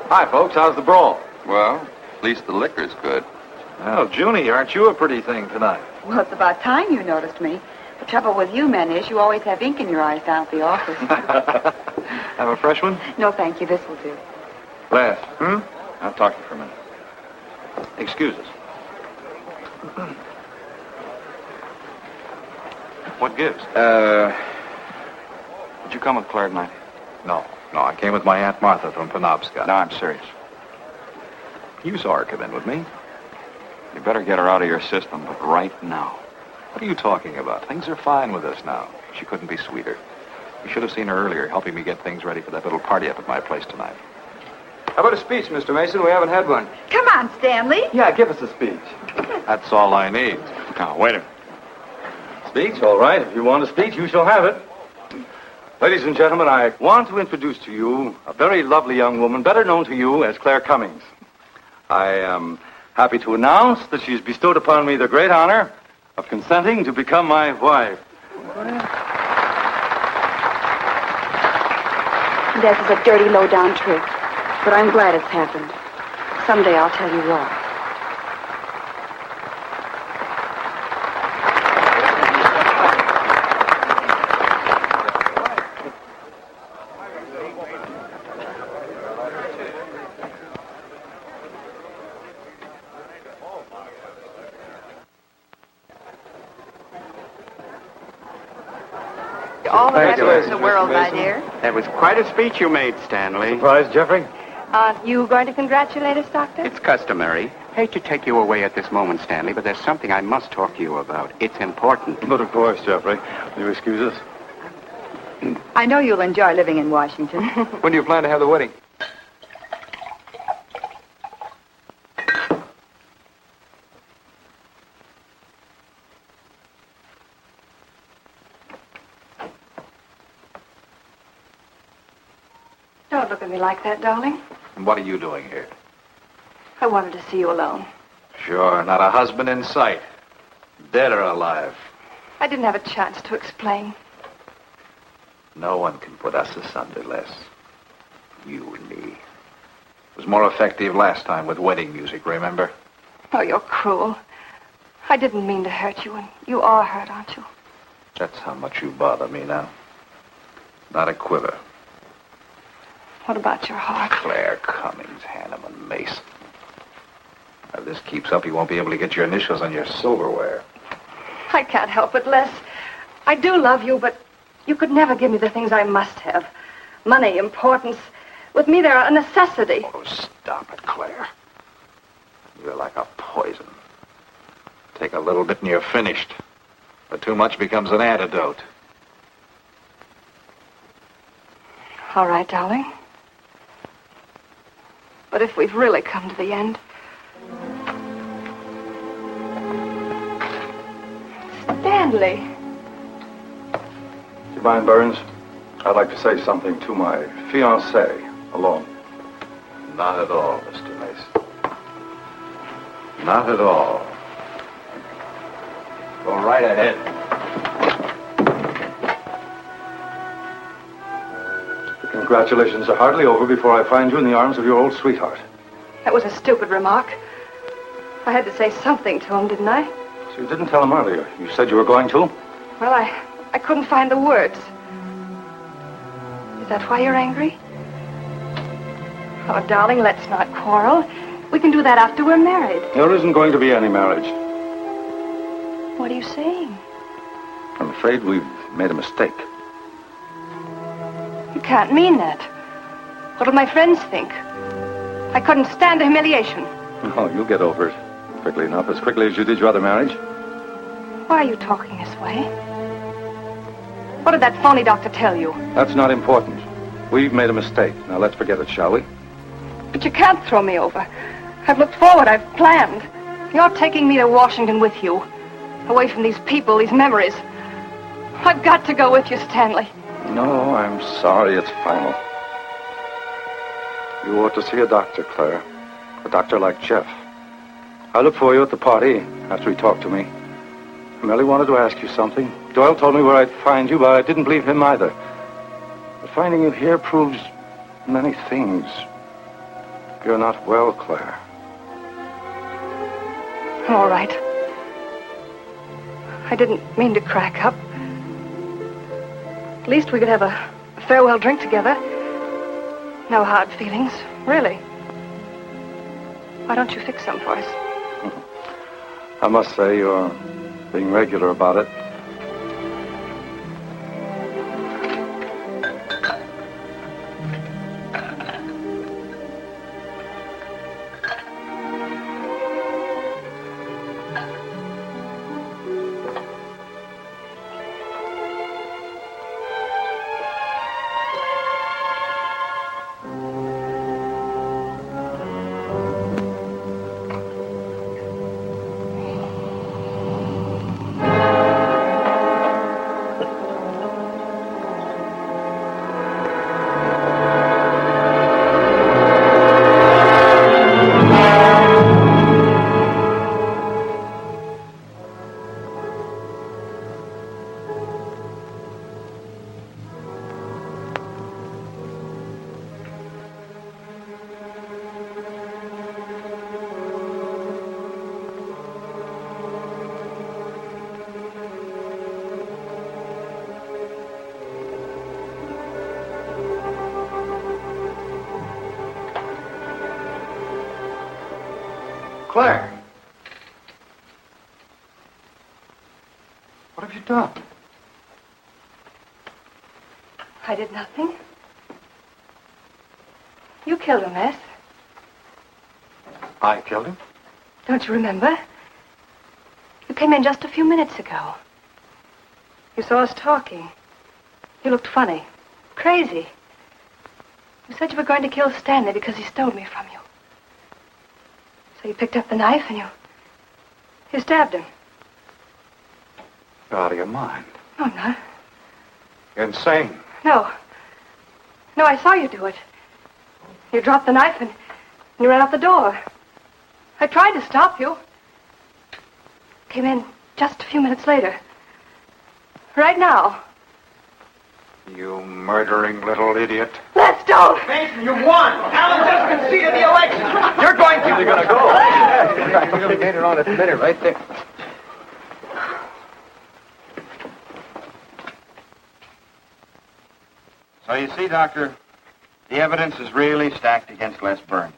Hi, folks. How's the brawl? Well, at least the liquor's good. Well, Junie, aren't you a pretty thing tonight? Well, it's about time you noticed me. The trouble with you men is you always have ink in your eyes down at the office. Have a fresh one? No, thank you. This will do. Les. I'll talk to you for a minute. Excuse us. What gives? Did you come with Claire tonight? No, I came with my Aunt Martha from Penobscot. No, I'm serious. You saw her come in with me. You better get her out of your system, but right now. What are you talking about? Things are fine with us now. She couldn't be sweeter. You should have seen her earlier, helping me get things ready for that little party up at my place tonight. How about a speech, Mr. Mason? We haven't had one. Come on, Stanley. Yeah, give us a speech. That's all I need. Now, wait a minute. Speech? All right. If you want a speech, you shall have it. Ladies and gentlemen, I want to introduce to you a very lovely young woman, better known to you as Claire Cummings. I am happy to announce that she's bestowed upon me the great honor of consenting to become my wife. This is a dirty, low-down trick, but I'm glad it's happened. Someday I'll tell you why. All the happiness in the world, my dear. That was quite a speech you made, Stanley. Surprised, Jeffrey? Aren't you going to congratulate us, Doctor? It's customary. Hate to take you away at this moment, Stanley, but there's something I must talk to you about. It's important. But of course, Jeffrey. Will you excuse us? I know you'll enjoy living in Washington. When do you plan to have the wedding? Don't look at me like that, darling. And what are you doing here? I wanted to see you alone. Sure, not a husband in sight. Dead or alive. I didn't have a chance to explain. No one can put us asunder, Les. You and me. It was more effective last time with wedding music, remember? Oh, you're cruel. I didn't mean to hurt you, and you are hurt, aren't you? That's how much you bother me now. Not a quiver. What about your heart? Claire Cummings, Hanneman, Mason. If this keeps up, you won't be able to get your initials on your silverware. I can't help it, Les. I do love you, but you could never give me the things I must have. Money, importance. With me, they're a necessity. Oh, stop it, Claire. You're like a poison. Take a little bit and you're finished. But too much becomes an antidote. All right, darling. But if we've really come to the end, Stanley. Do you mind, Burns? I'd like to say something to my fiancée alone. Not at all, Mr. Mason. Not at all. Go right ahead. The congratulations are hardly over before I find you in the arms of your old sweetheart. That was a stupid remark. I had to say something to him, didn't I? So you didn't tell him earlier. You said you were going to? Well, I couldn't find the words. Is that why you're angry? Oh, darling, let's not quarrel. We can do that after we're married. There isn't going to be any marriage. What are you saying? I'm afraid we've made a mistake. You can't mean that. What'll my friends think? I couldn't stand the humiliation. Oh, you'll get over it quickly enough, as quickly as you did your other marriage. Why are you talking this way? What did that phony doctor tell you? That's not important. We've made a mistake. Now let's forget it, shall we? But you can't throw me over. I've looked forward. I've planned. You're taking me to Washington with you. Away from these people, these memories. I've got to go with you, Stanley. No, I'm sorry. It's final. You ought to see a doctor, Claire. A doctor like Jeff. I looked for you at the party after he talked to me. I merely wanted to ask you something. Doyle told me where I'd find you, but I didn't believe him either. But finding you here proves many things. You're not well, Claire. All right. I didn't mean to crack up. At least we could have a farewell drink together. No hard feelings, really. Why don't you fix some for us? I must say you're being regular about it. Claire. What have you done? I did nothing. You killed him, Les. I killed him? Don't you remember? You came in just a few minutes ago. You saw us talking. You looked funny. Crazy. You said you were going to kill Stanley because he stole me from you. So you picked up the knife and you stabbed him. You're out of your mind. No, I'm not. You're insane. No. No, I saw you do it. You dropped the knife and you ran out the door. I tried to stop you. Came in just a few minutes later. Right now. You murdering little idiot. Let's don't! Mason, you won! Alan just conceded the election! You're going to... You're going to go. You're going to on a minute right there. So you see, Doctor, the evidence is really stacked against Les Burns.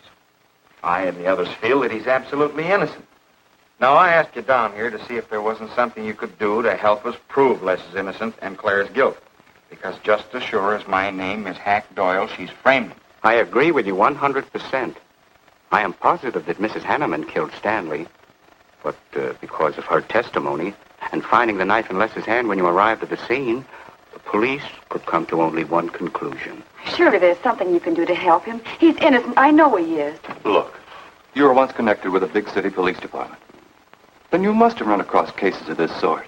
I and the others feel that he's absolutely innocent. Now, I asked you down here to see if there wasn't something you could do to help us prove Les is innocent and Claire's guilt. Because just as sure as my name is Hack Doyle, she's framed him. I agree with you 100%. I am positive that Mrs. Hanneman killed Stanley. But because of her testimony and finding the knife in Les's hand when you arrived at the scene, the police could come to only one conclusion. Surely there's something you can do to help him. He's innocent. I know he is. Look, you were once connected with a big city police department. Then you must have run across cases of this sort.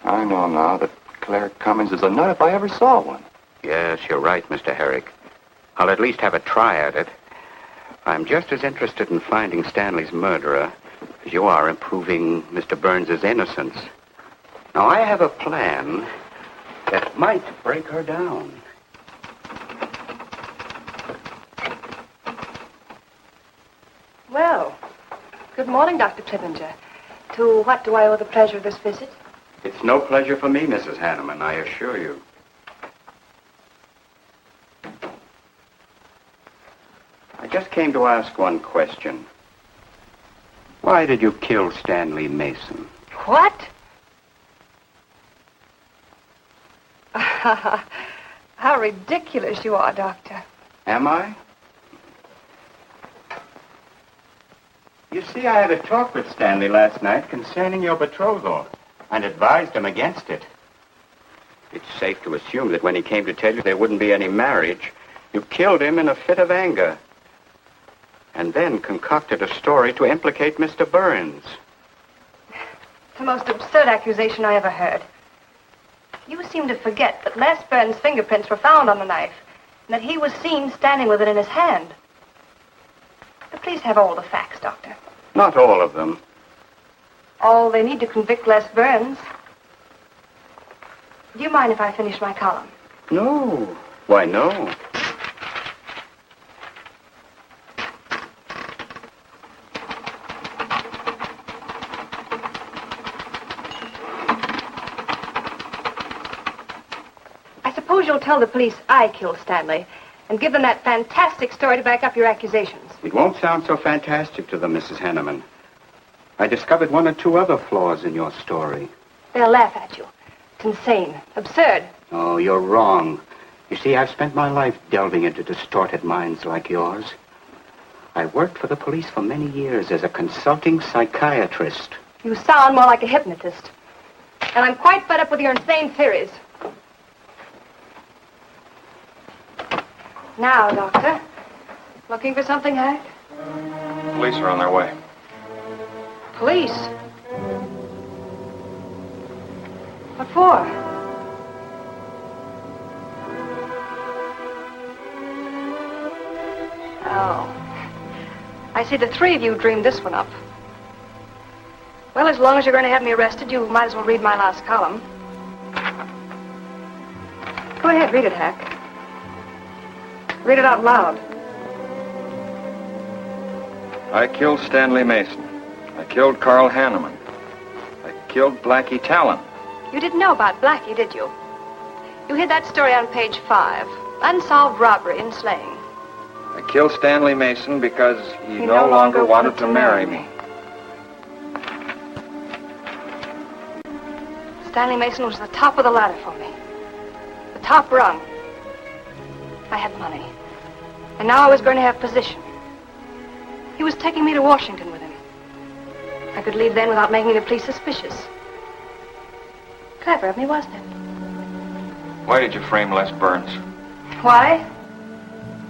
I know now that Claire Cummings is a nut if I ever saw one. Yes, you're right, Mr. Herrick. I'll at least have a try at it. I'm just as interested in finding Stanley's murderer as you are in proving Mr. Burns' innocence. Now, I have a plan that might break her down. Well, good morning, Dr. Clippinger. To what do I owe the pleasure of this visit? It's no pleasure for me, Mrs. Hanneman, I assure you. I just came to ask one question. Why did you kill Stanley Mason? What? How ridiculous you are, Doctor. Am I? You see, I had a talk with Stanley last night concerning your betrothal and advised him against it. It's safe to assume that when he came to tell you there wouldn't be any marriage, you killed him in a fit of anger and then concocted a story to implicate Mr. Burns. It's the most absurd accusation I ever heard. You seem to forget that Les Burns' fingerprints were found on the knife and that he was seen standing with it in his hand. But please have all the facts, Doctor. Not all of them. All they need to convict Les Burns. Do you mind if I finish my column? No. Why, no. I suppose you'll tell the police I killed Stanley and give them that fantastic story to back up your accusations. It won't sound so fantastic to them, Mrs. Hanneman. I discovered one or two other flaws in your story. They'll laugh at you. It's insane. Absurd. Oh, you're wrong. You see, I've spent my life delving into distorted minds like yours. I worked for the police for many years as a consulting psychiatrist. You sound more like a hypnotist. And I'm quite fed up with your insane theories. Now, Doctor. Looking for something, Hank? Police are on their way. Police? What for? Oh. I see the three of you dreamed this one up. Well, as long as you're going to have me arrested, you might as well read my last column. Go ahead, read it, Hack. Read it out loud. I killed Stanley Mason. I killed Carl Hanneman. I killed Blackie Talon. You didn't know about Blackie, did you? You hid that story on page 5. Unsolved robbery and slaying. I killed Stanley Mason because he no longer wanted to marry me. Stanley Mason was the top of the ladder for me. The top rung. I had money. And now I was going to have position. He was taking me to Washington with him. I could leave then without making the police suspicious. Clever of me, wasn't it? Why did you frame Les Burns? Why?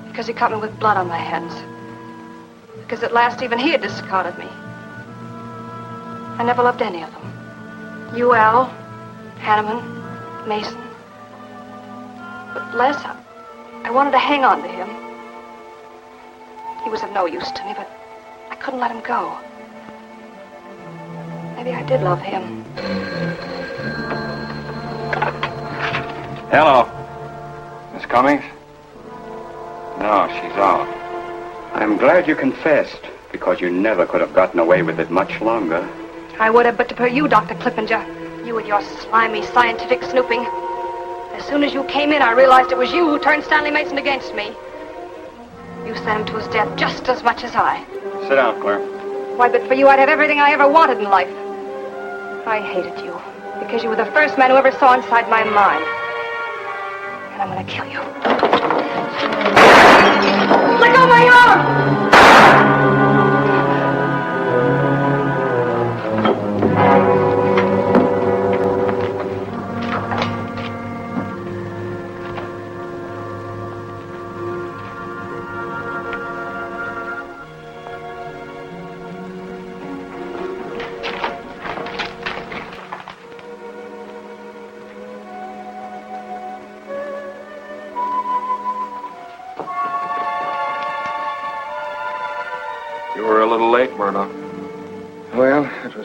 Because he caught me with blood on my hands. Because at last even he had discarded me. I never loved any of them. You, Al, Hanneman, Mason. But Les, I wanted to hang on to him. He was of no use to me, but I couldn't let him go. Maybe I did love him. Hello. Miss Cummings? No, she's off. I'm glad you confessed, because you never could have gotten away with it much longer. I would have, but to you, Dr. Clippinger. You with your slimy scientific snooping. As soon as you came in, I realized it was you who turned Stanley Mason against me. You sent him to his death just as much as I. Sit down, Claire. Why, but for you, I'd have everything I ever wanted in life. I hated you, because you were the first man who ever saw inside my mind. And I'm gonna kill you. Let go of my arm!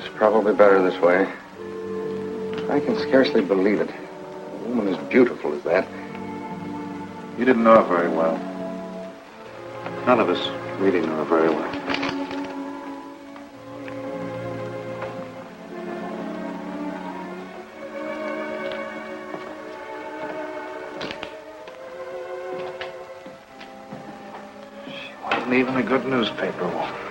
was probably better this way. I can scarcely believe it. A woman as beautiful as that. You didn't know her very well. None of us really knew her very well. She wasn't even a good newspaper woman.